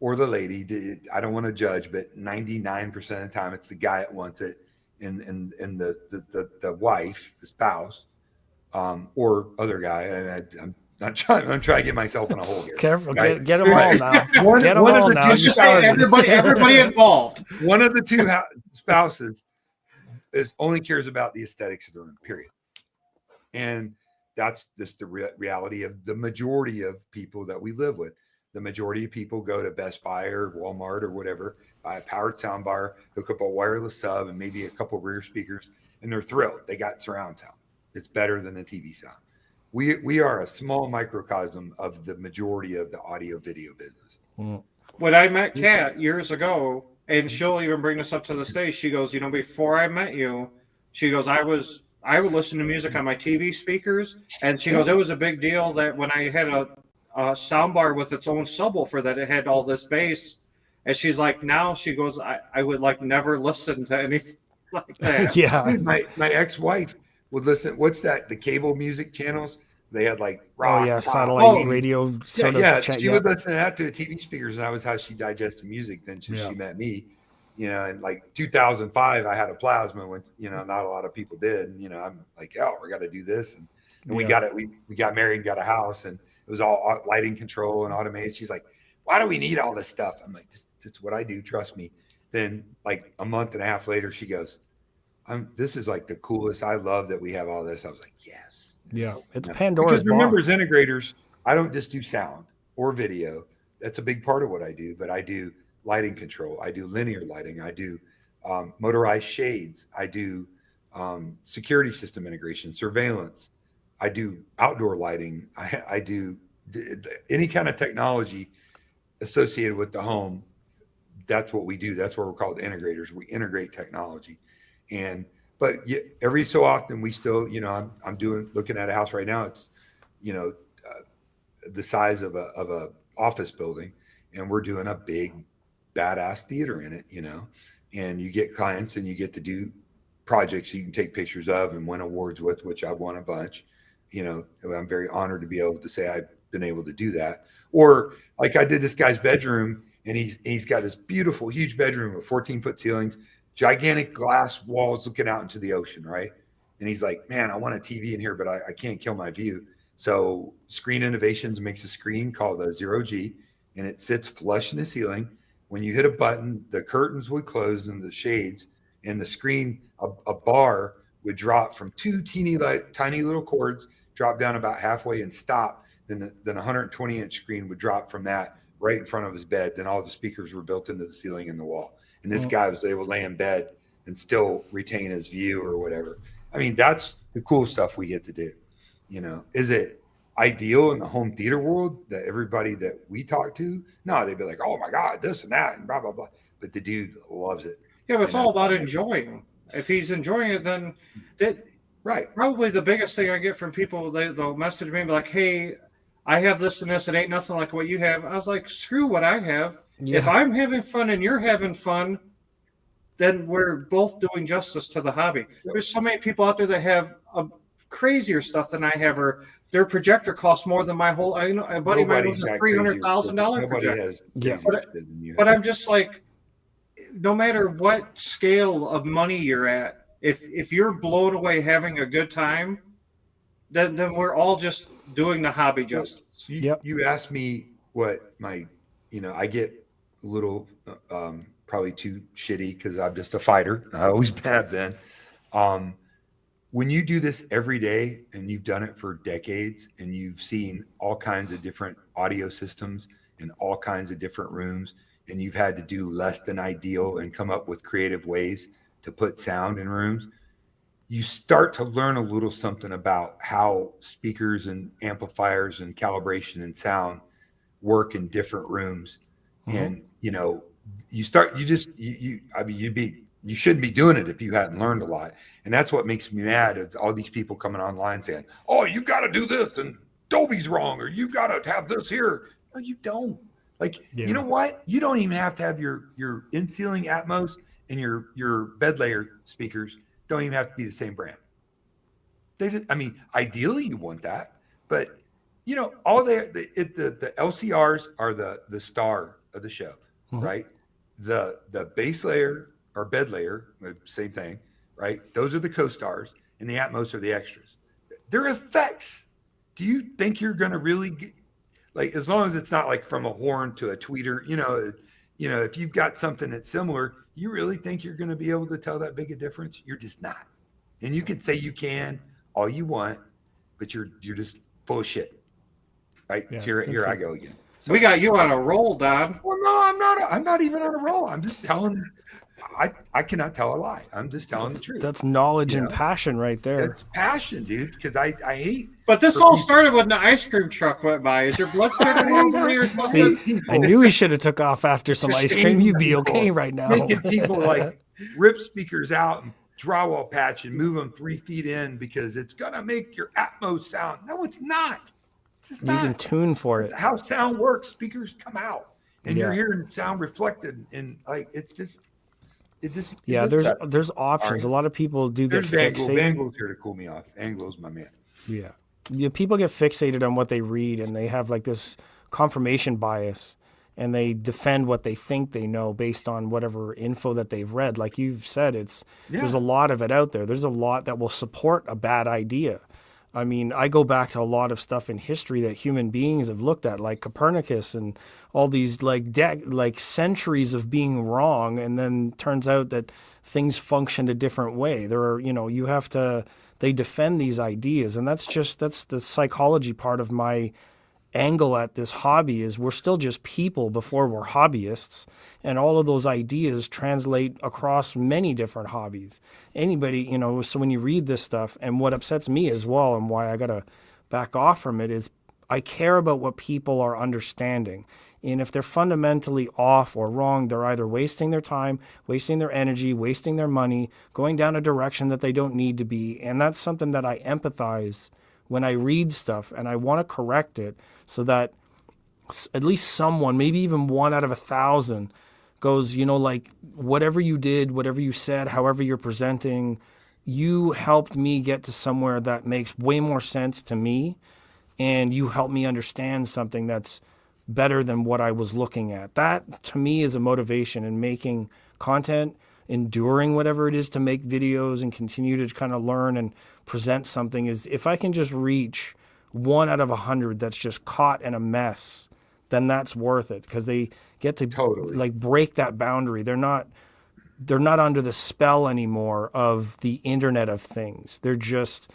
or the lady. I don't want to judge, but 99% of the time it's the guy that wants it, and the wife, the spouse, or other guy. I'm trying to get myself in a hole here. Careful, right? Get them all now. Get them all now. Everybody involved. One of the two spouses only cares about the aesthetics of the room, period. And that's just the reality of the majority of people that we live with. The majority of people go to Best Buy or Walmart or whatever, buy a powered soundbar, hook up a wireless sub and maybe a couple rear speakers, and they're thrilled. They got surround sound. It's better than a TV sound. We are a small microcosm of the majority of the audio video business. When I met Kat years ago, and she'll even bring this up to this day, she goes, before I met you, she goes, I would listen to music on my TV speakers, and she goes, it was a big deal that when I had a soundbar with its own subwoofer that it had all this bass, and she's like, now she goes, I would like never listen to anything like that. Yeah. My ex-wife would listen. What's that? The cable music channels. They had like rock, satellite radio. She would listen to that to the TV speakers, and that was how she digested music. Then she met me, in like 2005, I had a plasma when, not a lot of people did. And, I'm like, oh, we got to do this. And we got it. We got married and got a house, and it was all lighting control and automated. She's like, why do we need all this stuff? I'm like, this is what I do. Trust me. Then like a month and a half later, she goes, this is like the coolest. I love that we have all this. I was like, yes. Yeah. It's Pandora's box. Because remember, as integrators, I don't just do sound or video. That's a big part of what I do, but I do lighting control. I do linear lighting. I do motorized shades. I do security system integration, surveillance. I do outdoor lighting. I do any kind of technology associated with the home. That's what we do. That's what we're called integrators. We integrate technology. But every so often we still, I'm looking at a house right now. It's, the size of a office building, and we're doing a big badass theater in it, and you get clients and you get to do projects you can take pictures of and win awards with, which I've won a bunch. I'm very honored to be able to say I've been able to do that. Or like I did this guy's bedroom, and he's got this beautiful, huge bedroom with 14-foot ceilings, gigantic glass walls looking out into the ocean, right? And he's like, man, I want a TV in here, but I can't kill my view. So Screen Innovations makes a screen called a 0G, and it sits flush in the ceiling. When you hit a button, the curtains would close and the shades, and the screen, a bar would drop from two tiny little cords, drop down about halfway and stop. Then a 120-inch screen would drop from that right in front of his bed. Then all the speakers were built into the ceiling and the wall. And this guy was able to lay in bed and still retain his view or whatever. I mean, that's the cool stuff we get to do. Is it ideal in the home theater world that everybody that we talk to? No, they'd be like, oh my God, this and that and blah, blah, blah. But the dude loves it. Yeah, but it's all about enjoying. If he's enjoying it, then right. Probably the biggest thing I get from people, they'll message me and be like, hey, I have this and this. It ain't nothing like what you have. I was like, screw what I have. Yeah. If I'm having fun and you're having fun, then we're both doing justice to the hobby. There's so many people out there that have crazier stuff than I have, or their projector costs more than my whole. I know a buddy of mine was a $300,000 projector. But I'm just like, no matter what scale of money you're at, if you're blown away having a good time, then we're all just doing the hobby justice. You asked me what my, I get a little probably too shitty because I'm just a fighter. I always have been. When you do this every day and you've done it for decades and you've seen all kinds of different audio systems in all kinds of different rooms, and you've had to do less than ideal and come up with creative ways to put sound in rooms, you start to learn a little something about how speakers and amplifiers and calibration and sound work in different rooms. And, you shouldn't be doing it if you hadn't learned a lot. And that's what makes me mad is all these people coming online saying, oh, you got to do this and Dolby's wrong, or you got to have this here. No, you don't. You know what? You don't even have to have your in-ceiling Atmos and your bed layer speakers don't even have to be the same brand. Ideally you want that, but all the LCRs are the star of the show, right? The base layer or bed layer, same thing, right? Those are the co-stars, and the Atmos are the extras. They're effects. Do you think you're going to really get, as long as it's not like from a horn to a tweeter, if you've got something that's similar, you really think you're going to be able to tell that big a difference? You're just not. And you can say you can all you want, but you're just full of shit. Right? Yeah, here I go again. So we got you on a roll, Don. Well, no, I'm not. I'm not even on a roll. I'm just telling. I cannot tell a lie. I'm just telling the truth. That's knowledge and passion right there. That's passion, dude. Because I hate. But this all started when the ice cream truck went by. Is your blood pressure over or something? See, I knew he should have took off after some ice cream. You'd be okay right now. Making people rip speakers out and drywall patch and move them 3 feet in because it's gonna make your Atmos sound. No, it's not. It's not. You can tune for it. It's how sound works. Speakers come out, and you're hearing sound reflected, and there's options. A lot of people do get fixated. Anglo's here to cool me off. Anglo's my man. Yeah, people get fixated on what they read, and they have this confirmation bias. and they defend what they think they know based on whatever info that they've read. Like you've said, there's a lot of it out there. There's a lot that will support a bad idea. I mean, I go back to a lot of stuff in history that human beings have looked at, like Copernicus and all these like centuries of being wrong, and then turns out that things functioned a different way. There are, they defend these ideas, and that's the psychology part of my angle at this hobby. Is we're still just people before we're hobbyists, and all of those ideas translate across many different hobbies. Anybody, so when you read this stuff, and what upsets me as well, and why I gotta back off from it, is I care about what people are understanding. And if they're fundamentally off or wrong, they're either wasting their time, wasting their energy, wasting their money, going down a direction that they don't need to be. And that's something that I empathize when I read stuff, and I want to correct it so that at least someone, maybe even 1 out of 1,000, goes, like, whatever you did, whatever you said, however you're presenting, you helped me get to somewhere that makes way more sense to me, and you helped me understand something that's better than what I was looking at. That, to me, is a motivation in making content, enduring whatever it is to make videos and continue to kind of learn and present something. Is if I can just reach 1 out of 100 that's just caught in a mess, then that's worth it, because they get to like break that boundary. They're not under the spell anymore of the Internet of Things. They're just,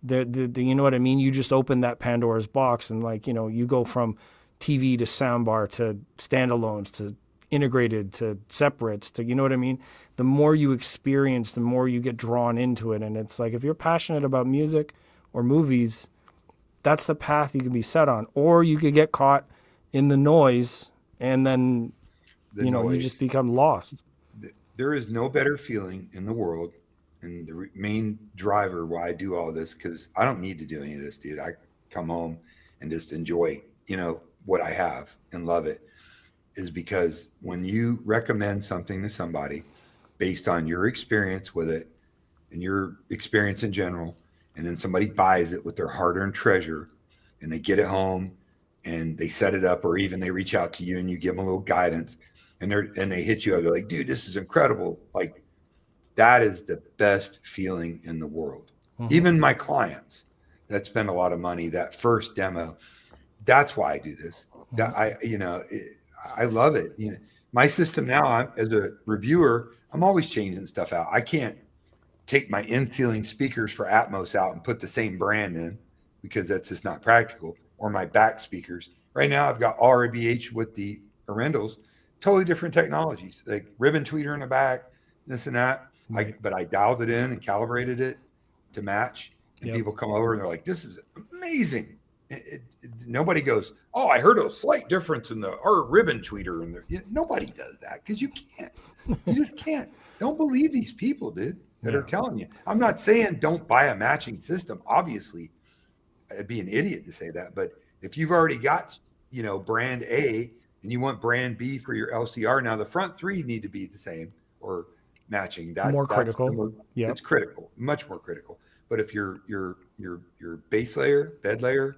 you know what I mean? You just open that Pandora's box, and you go from TV to soundbar to standalones to integrated to separates to, you know what I mean? The more you experience, the more you get drawn into it. And it's like, if you're passionate about music or movies, that's the path you can be set on. Or you could get caught in the noise, and then, you just become lost. There is no better feeling in the world. And the main driver why I do all this, because I don't need to do any of this, dude. I come home and just enjoy, what I have and love it, is because when you recommend something to somebody based on your experience with it and your experience in general, and then somebody buys it with their hard-earned treasure, and they get it home and they set it up, or even they reach out to you and you give them a little guidance, and they hit you up, they're like, dude, this is incredible. Like, that is the best feeling in the world. Mm-hmm. Even my clients that spend a lot of money, that first demo, that's why I do this. That I love it. My system now, as a reviewer, I'm always changing stuff out. I can't take my in-ceiling speakers for Atmos out and put the same brand in, because that's just not practical. Or my back speakers. Right now, I've got RBH with the Arendals, totally different technologies, like ribbon tweeter in the back, this and that. But I dialed it in and calibrated it to match. And people come over and they're like, this is amazing. Nobody goes, oh, I heard a slight difference in our ribbon tweeter. And nobody does that, because you can't. You just can't. Don't believe these people, dude, that are telling you. I'm not saying don't buy a matching system. Obviously, I'd be an idiot to say that. But if you've already got, brand A and you want brand B for your LCR, now the front three need to be the same or matching. That's critical. It's critical, much more critical. But if your base layer, bed layer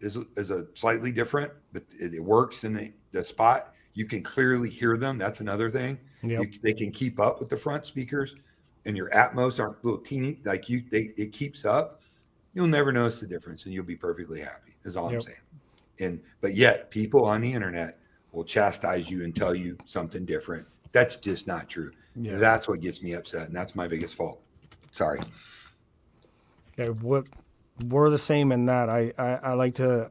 is a slightly different, but it works in the spot, you can clearly hear them. That's another thing. They can keep up with the front speakers, and your Atmos aren't little teeny, like it keeps up. You'll never notice the difference, and you'll be perfectly happy, is all I'm saying. But yet people on the internet will chastise you and tell you something different. That's just not true. That's what gets me upset, and that's my biggest fault. Sorry. Yeah, we're the same in that. I like to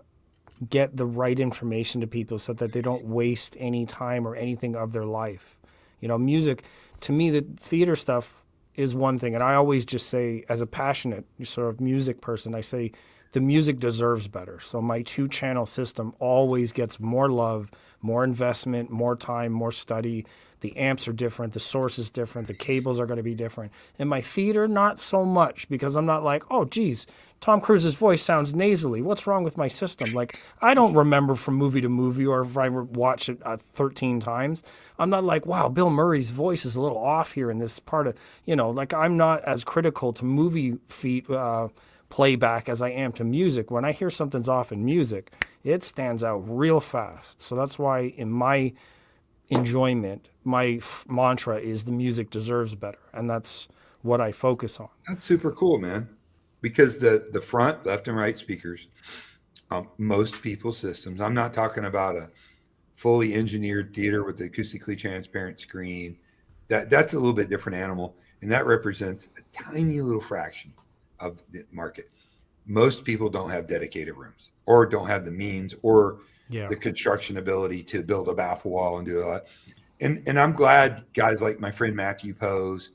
get the right information to people so that they don't waste any time or anything of their life. Music, to me, the theater stuff is one thing. And I always just say, as a passionate sort of music person, I say the music deserves better. So my 2-channel system always gets more love, more investment, more time, more study. The amps are different. The source is different. The cables are going to be different. In my theater, not so much, because I'm not like, oh, geez, Tom Cruise's voice sounds nasally. What's wrong with my system? Like, I don't remember from movie to movie, or if I watch it 13 times, I'm not like, wow, Bill Murray's voice is a little off here in this part of, like, I'm not as critical to movie playback as I am to music. When I hear something's off in music, it stands out real fast. So that's why in my enjoyment, my mantra is the music deserves better. And that's what I focus on. That's super cool, man. Because the front, left and right speakers, most people's systems, I'm not talking about a fully engineered theater with the acoustically transparent screen. That's a little bit different animal. And that represents a tiny little fraction of the market. Most people don't have dedicated rooms or don't have the means or the construction ability to build a baffle wall and do that. And I'm glad guys like my friend Matthew Pose,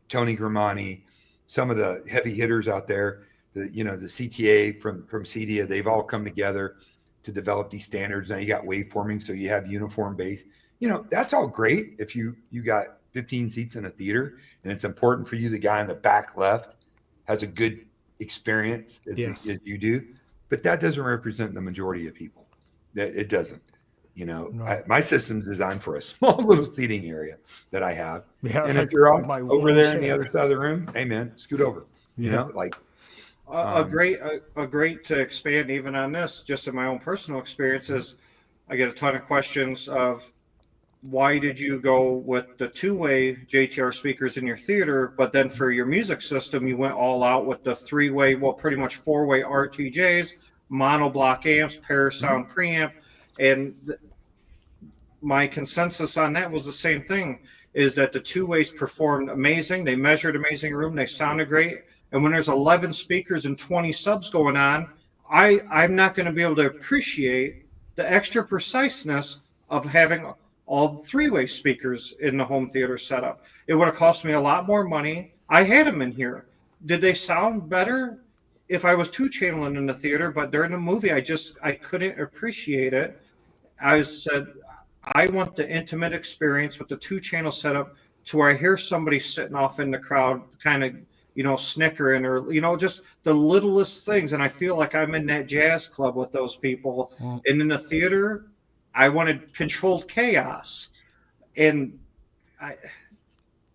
Tony Grimani, some of the heavy hitters out there, the CTA from CEDIA, they've all come together to develop these standards. Now you got waveforming, so you have uniform bass. That's all great if you got 15 seats in a theater, and it's important for you, the guy in the back left has a good experience as you do, but that doesn't represent the majority of people. It doesn't. No. My system's designed for a small little seating area that I have. Yeah, and if you're over there in the other side of the room, hey man, scoot over. A great to expand even on this, just in my own personal experiences, I get a ton of questions of why did you go with the two-way JTR speakers in your theater, but then for your music system, you went all out with the three-way, well, pretty much four-way RTJs, monoblock amps, Parasound preamp, and my consensus on that was the same thing, is that the two ways performed amazing. They measured amazing room. They sounded great. And when there's 11 speakers and 20 subs going on, I'm not going to be able to appreciate the extra preciseness of having all three-way speakers in the home theater setup. It would have cost me a lot more money. I had them in here. Did they sound better if I was two-channeling in the theater? But during the movie, I couldn't appreciate it. I said, I want the intimate experience with the two-channel setup to where I hear somebody sitting off in the crowd kind of, snickering or, just the littlest things. And I feel like I'm in that jazz club with those people. And in the theater, I wanted controlled chaos. And I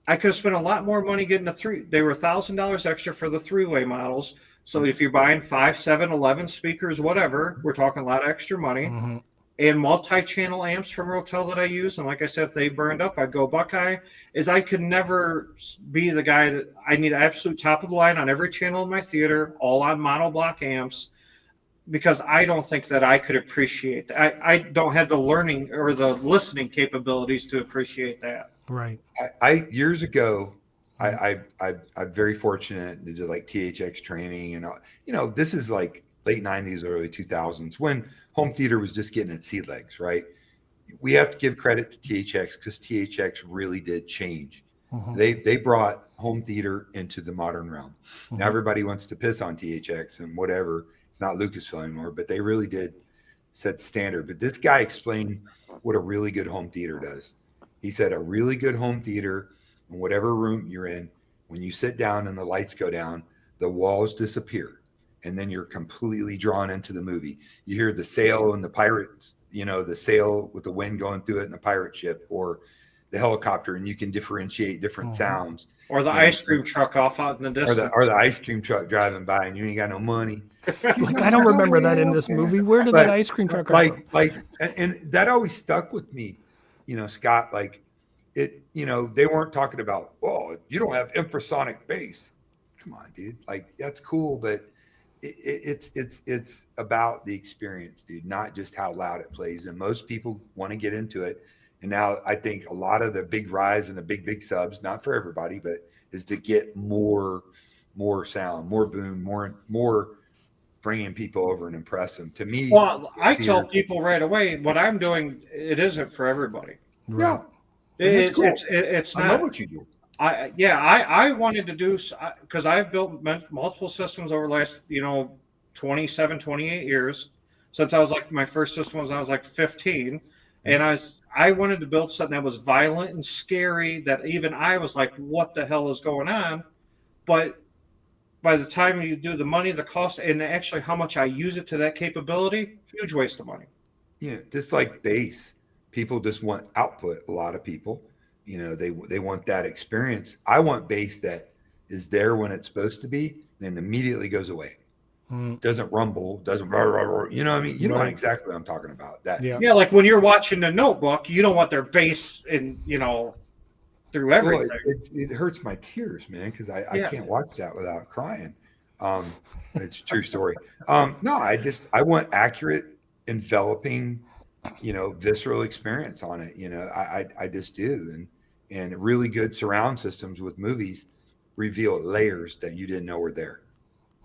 could have spent a lot more money getting they were $1,000 extra for the three-way models. So if you're buying 5, 7, 11 speakers, whatever, we're talking a lot of extra money. Mm-hmm. And multi-channel amps from Rotel that I use, and like I said, if they burned up, I'd go Buckeye, is I could never be the guy that I need absolute top of the line on every channel in my theater, all on monoblock amps, because I don't think that I could appreciate that. I don't have the learning or the listening capabilities to appreciate that. Right. Years ago, I'm very fortunate to do like THX training, and this is like late 90s, early 2000s when home theater was just getting its sea legs, right? We have to give credit to THX because THX really did change. Uh-huh. They brought home theater into the modern realm. Uh-huh. Now everybody wants to piss on THX and whatever. It's not Lucasfilm anymore, but they really did set the standard. But this guy explained what a really good home theater does. He said a really good home theater, in whatever room you're in, when you sit down and the lights go down, the walls disappear. And then you're completely drawn into the movie. You hear the sail and the pirates, the sail with the wind going through it in a pirate ship, or the helicopter, and you can differentiate different sounds. Or the ice cream truck off out in the distance. Or the ice cream truck driving by and you ain't got no money. Like, I don't remember that in this movie. Where did that ice cream truck come from? And that always stuck with me, Scott, they weren't talking about, oh, you don't have infrasonic bass. Come on, dude. That's cool, but it's about the experience, dude, not just how loud it plays. And most people want to get into it. And now I think a lot of the big rise and the big subs, not for everybody, but is to get more sound, more boom, more bringing people over and impress them. To me, well, I tell people right away, what I'm doing, it isn't for everybody. Right. Yeah, it's not. I know what you do. I wanted to do, because I've built multiple systems over the last 27, 28 years, since I was my first system was I was 15, and I wanted to build something that was violent and scary, that even I was like, what the hell is going on? But by the time you do the money, the cost, and actually how much I use it to that capability, huge waste of money. Yeah, just like bass, people just want output. A lot of people. They want that experience. I want bass that is there when it's supposed to be, then immediately goes away. doesn't rumble, doesn't rah, rah, rah, you know what I mean? You know exactly what I'm talking about. That yeah, like when you're watching The Notebook, you don't want their bass in, through everything. Well, it hurts my tears, man, because I can't watch that without crying. It's a true story. No, I want accurate, enveloping, visceral experience on it. I just do. And really good surround systems with movies reveal layers that you didn't know were there.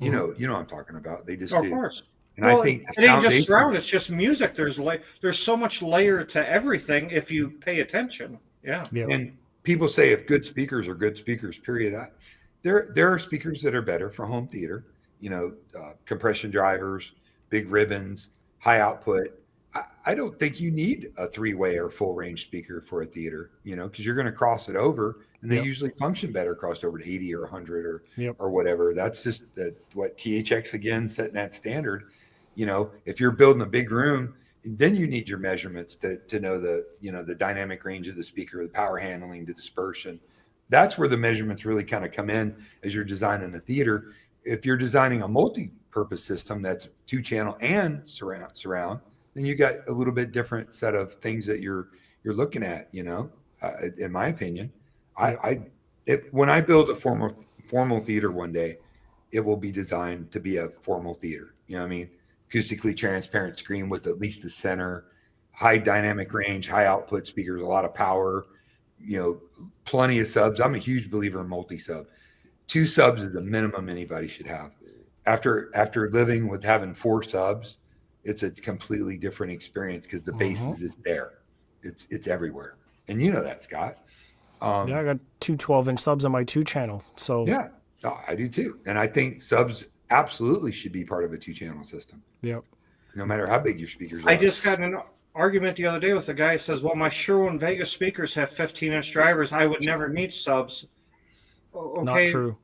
You know what I'm talking about. They just do. Of course. And I think it ain't just surround, it's just music. There's so much layer to everything if you pay attention. Yeah. And people say if good speakers are good speakers, period. There are speakers that are better for home theater, compression drivers, big ribbons, high output. I don't think you need a 3-way or full range speaker for a theater, because you're going to cross it over, and they usually function better crossed over to 80 or 100 or whatever. That's just what THX again setting that standard. If you're building a big room, then you need your measurements to know the dynamic range of the speaker, the power handling, the dispersion. That's where the measurements really kind of come in as you're designing the theater. If you're designing a multi-purpose system that's 2-channel and surround, then you got a little bit different set of things that you're looking at. In my opinion, when I build a formal theater one day, it will be designed to be a formal theater. You know what I mean? Acoustically transparent screen with at least the center, high dynamic range, high output speakers, a lot of power, plenty of subs. I'm a huge believer in multi-sub. 2 subs is the minimum anybody should have. After living with having 4 subs, it's a completely different experience because the bass is just there. It's everywhere. And you know that, Scott. I got 2 12-inch subs on my 2-channel. So yeah, I do too. And I think subs absolutely should be part of a 2-channel system. Yep. No matter how big your speakers are. I just got an argument the other day with a guy who says, well, my Sherwin Vegas speakers have 15-inch drivers. I would never need subs. Okay. Not true.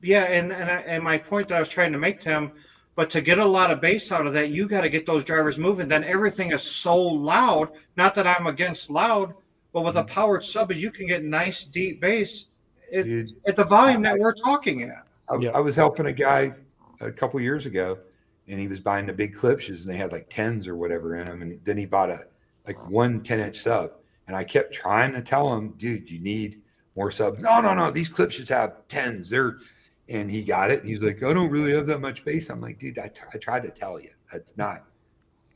Yeah, and my point that I was trying to make to him, but to get a lot of bass out of that, you got to get those drivers moving. Then everything is so loud. Not that I'm against loud, but with a powered sub, you can get nice deep bass at the volume that we're talking at. I was helping a guy a couple years ago, and he was buying the big Klipsch's, and they had like 10s or whatever in them, and then he bought one 10-inch sub, and I kept trying to tell him, dude, you need more subs. No, these Klipsch's have 10s. And he got it, and he's like, I don't really have that much bass. I'm like, dude, I tried to tell you, that's not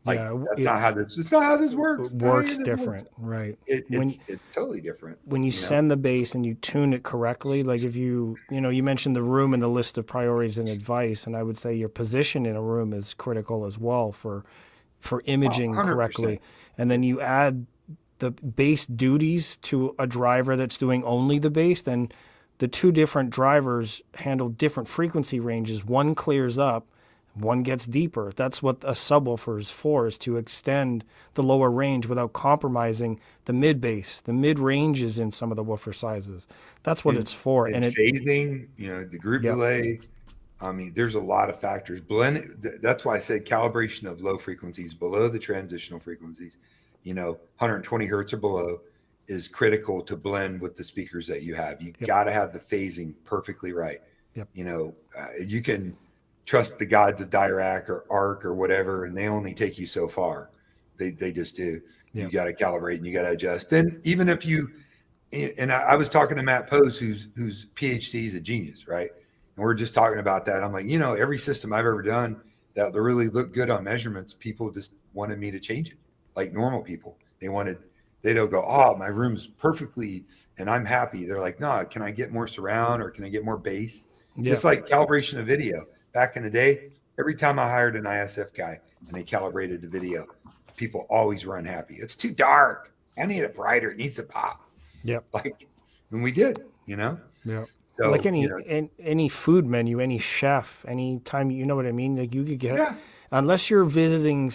not how this works. It works different, right? It's totally different. When you send the bass and you tune it correctly, like if you mentioned the room in the list of priorities and advice, and I would say your position in a room is critical as well for imaging correctly. And then you add the bass duties to a driver that's doing only the bass, then the 2 different drivers handle different frequency ranges. One clears up, one gets deeper. That's what a subwoofer is for, is to extend the lower range without compromising the mid bass. The mid range is in some of the woofer sizes. That's what it's for. And phasing, the group delay. I mean, there's a lot of factors. That's why I said calibration of low frequencies below the transitional frequencies, 120 hertz or below, is critical to blend with the speakers that you have. You got to have the phasing perfectly right. Yep. You can trust the gods of Dirac or Arc or whatever, and they only take you so far. They just do. Yep. You got to calibrate and you got to adjust. And even if I was talking to Matt Pose, whose PhD is a genius, right? And we're just talking about that. I'm like, every system I've ever done that really looked good on measurements, people just wanted me to change it. Like normal people, they don't go, oh, my room's perfectly and I'm happy. They're like, no, can I get more surround or can I get more bass? Yeah. It's like calibration of video. Back in the day, every time I hired an ISF guy and they calibrated the video, people always were unhappy. It's too dark. I need it brighter. It needs to pop. Yep. And we did, Yeah. So, like any food menu, any chef, any time, you know what I mean? Like you could get unless you're visiting,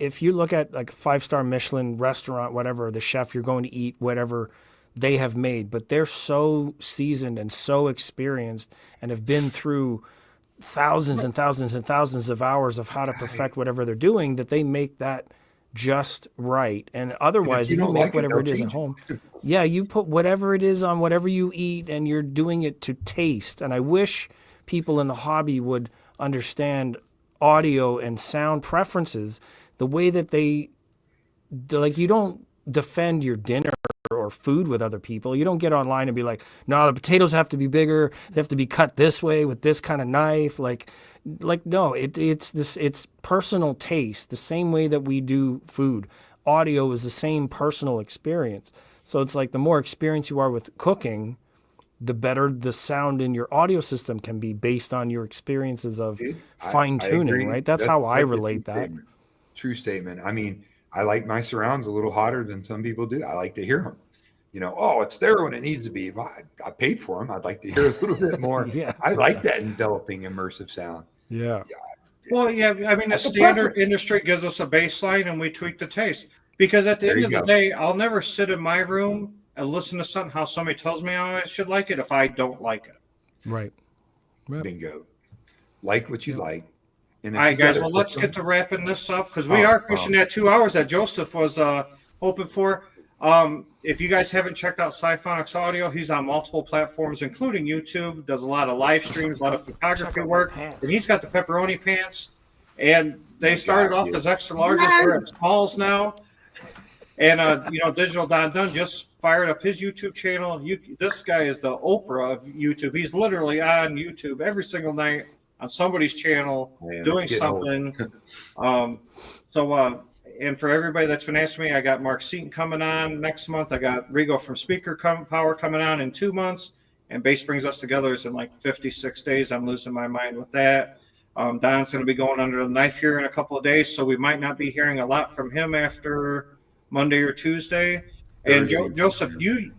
if you look at like a 5-star Michelin restaurant, whatever, the chef, you're going to eat whatever they have made, but they're so seasoned and so experienced and have been through thousands and thousands and thousands of hours of how to perfect whatever they're doing that they make that just right. And otherwise, if you make whatever it is at home, you put whatever it is on whatever you eat and you're doing it to taste. And I wish people in the hobby would understand audio and sound preferences the way that they, like, you don't defend your dinner or food with other people. You don't get online and be like, no, the potatoes have to be bigger. They have to be cut this way with this kind of knife. Like no, it's personal taste, the same way that we do food. Audio is the same personal experience. So it's like the more experience you are with cooking, the better the sound in your audio system can be based on your experiences of fine tuning, right? That's how I relate that. True statement. I mean, I like my surrounds a little hotter than some people do. I like to hear them. You know, oh, it's there when it needs to be. Well, I paid for them. I'd like to hear a little bit more. Yeah. I like that enveloping immersive sound. Yeah. Well, yeah, I mean, the standard industry gives us a baseline and we tweak the taste. Because at the end of the day, I'll never sit in my room and listen to something how somebody tells me how I should like it if I don't like it. Right. Yep. Bingo. Like what you like. And all right, guys, well, let's get to wrapping this up because we are pushing that 2 hours that Joesph was hoping for. If you guys haven't checked out psyphonyx Audio, he's on multiple platforms, including YouTube, does a lot of live streams, a lot of photography work, and he's got the pepperoni pants. And they started off as extra larges, they're at smalls now. And, Digital Don Dunn just fired up his YouTube channel. This guy is the Oprah of YouTube. He's literally on YouTube every single night on somebody's channel doing something. And for everybody that's been asking me, I got Mark Seaton coming on next month. I got Rigo from Speaker Power coming on in 2 months. And Bass Brings Us Together is in like 56 days. I'm losing my mind with that. Don's going to be going under the knife here in a couple of days, so we might not be hearing a lot from him after Monday or Tuesday. And Joesph, you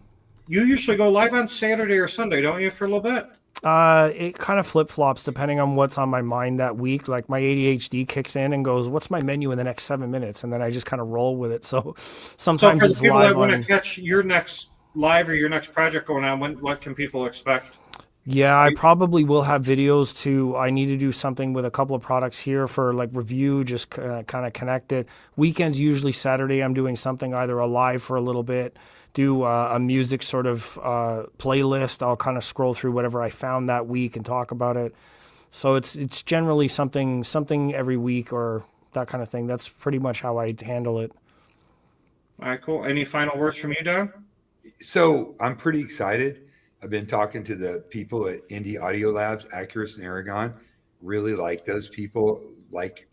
usually go live on Saturday or Sunday, don't you, for a little bit? It kind of flip-flops depending on what's on my mind that week. Like my ADHD kicks in and goes, what's my menu in the next 7 minutes? And then I just kind of roll with it. So sometimes for it's the people live that want to catch your next live or your next project going on, what can people expect? Yeah, I probably will have videos too. I need to do something with a couple of products here for like review, just kind of connect it. Weekends, usually Saturday, I'm doing something, either a live for a little bit, do a music sort of playlist. I'll kind of scroll through whatever I found that week and talk about it. So it's generally something every week or that kind of thing. That's pretty much how I handle it. All right, cool. Any final words from you, Don? So I'm pretty excited. I've been talking to the people at Indie Audio Labs, Accurus and Aragon. Really like those people, like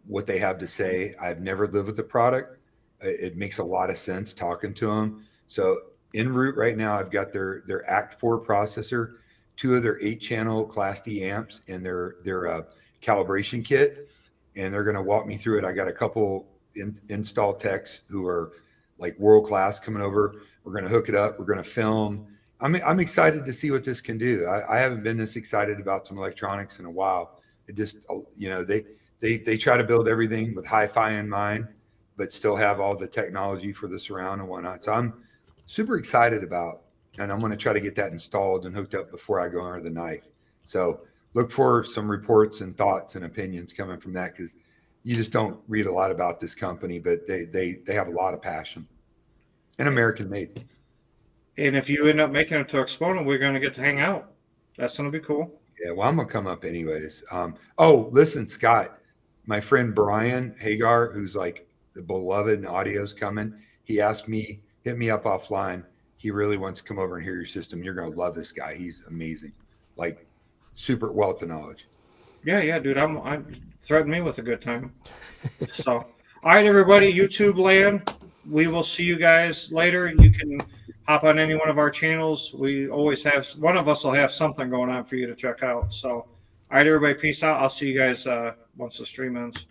what they have to say. I've never lived with the product. It makes a lot of sense talking to them. So en route right now, I've got their Act 4 processor, 2 of their 8-channel Class D amps, and their calibration kit. And they're going to walk me through it. I got a couple install techs who are like world-class coming over. We're going to hook it up. We're going to film. I'm excited to see what this can do. I haven't been this excited about some electronics in a while. It just, they try to build everything with hi-fi in mind, but still have all the technology for the surround and whatnot. So I'm super excited about, and I'm going to try to get that installed and hooked up before I go under the knife. So look for some reports and thoughts and opinions coming from that, because you just don't read a lot about this company, but they have a lot of passion and American made. And if you end up making it to Exponent, we're going to get to hang out. That's going to be cool. Yeah, well, I'm going to come up anyways. Listen, Scott, my friend Brian Hagar, who's like the beloved in audio's coming. He asked me, hit me up offline. He really wants to come over and hear your system. You're going to love this guy. He's amazing. Like super wealth of knowledge. Yeah, dude. I'm threaten me with a good time. So, all right, everybody, YouTube land. We will see you guys later. You can hop on any one of our channels. We always have, one of us will have something going on for you to check out. So, all right, everybody, peace out. I'll see you guys once the stream ends.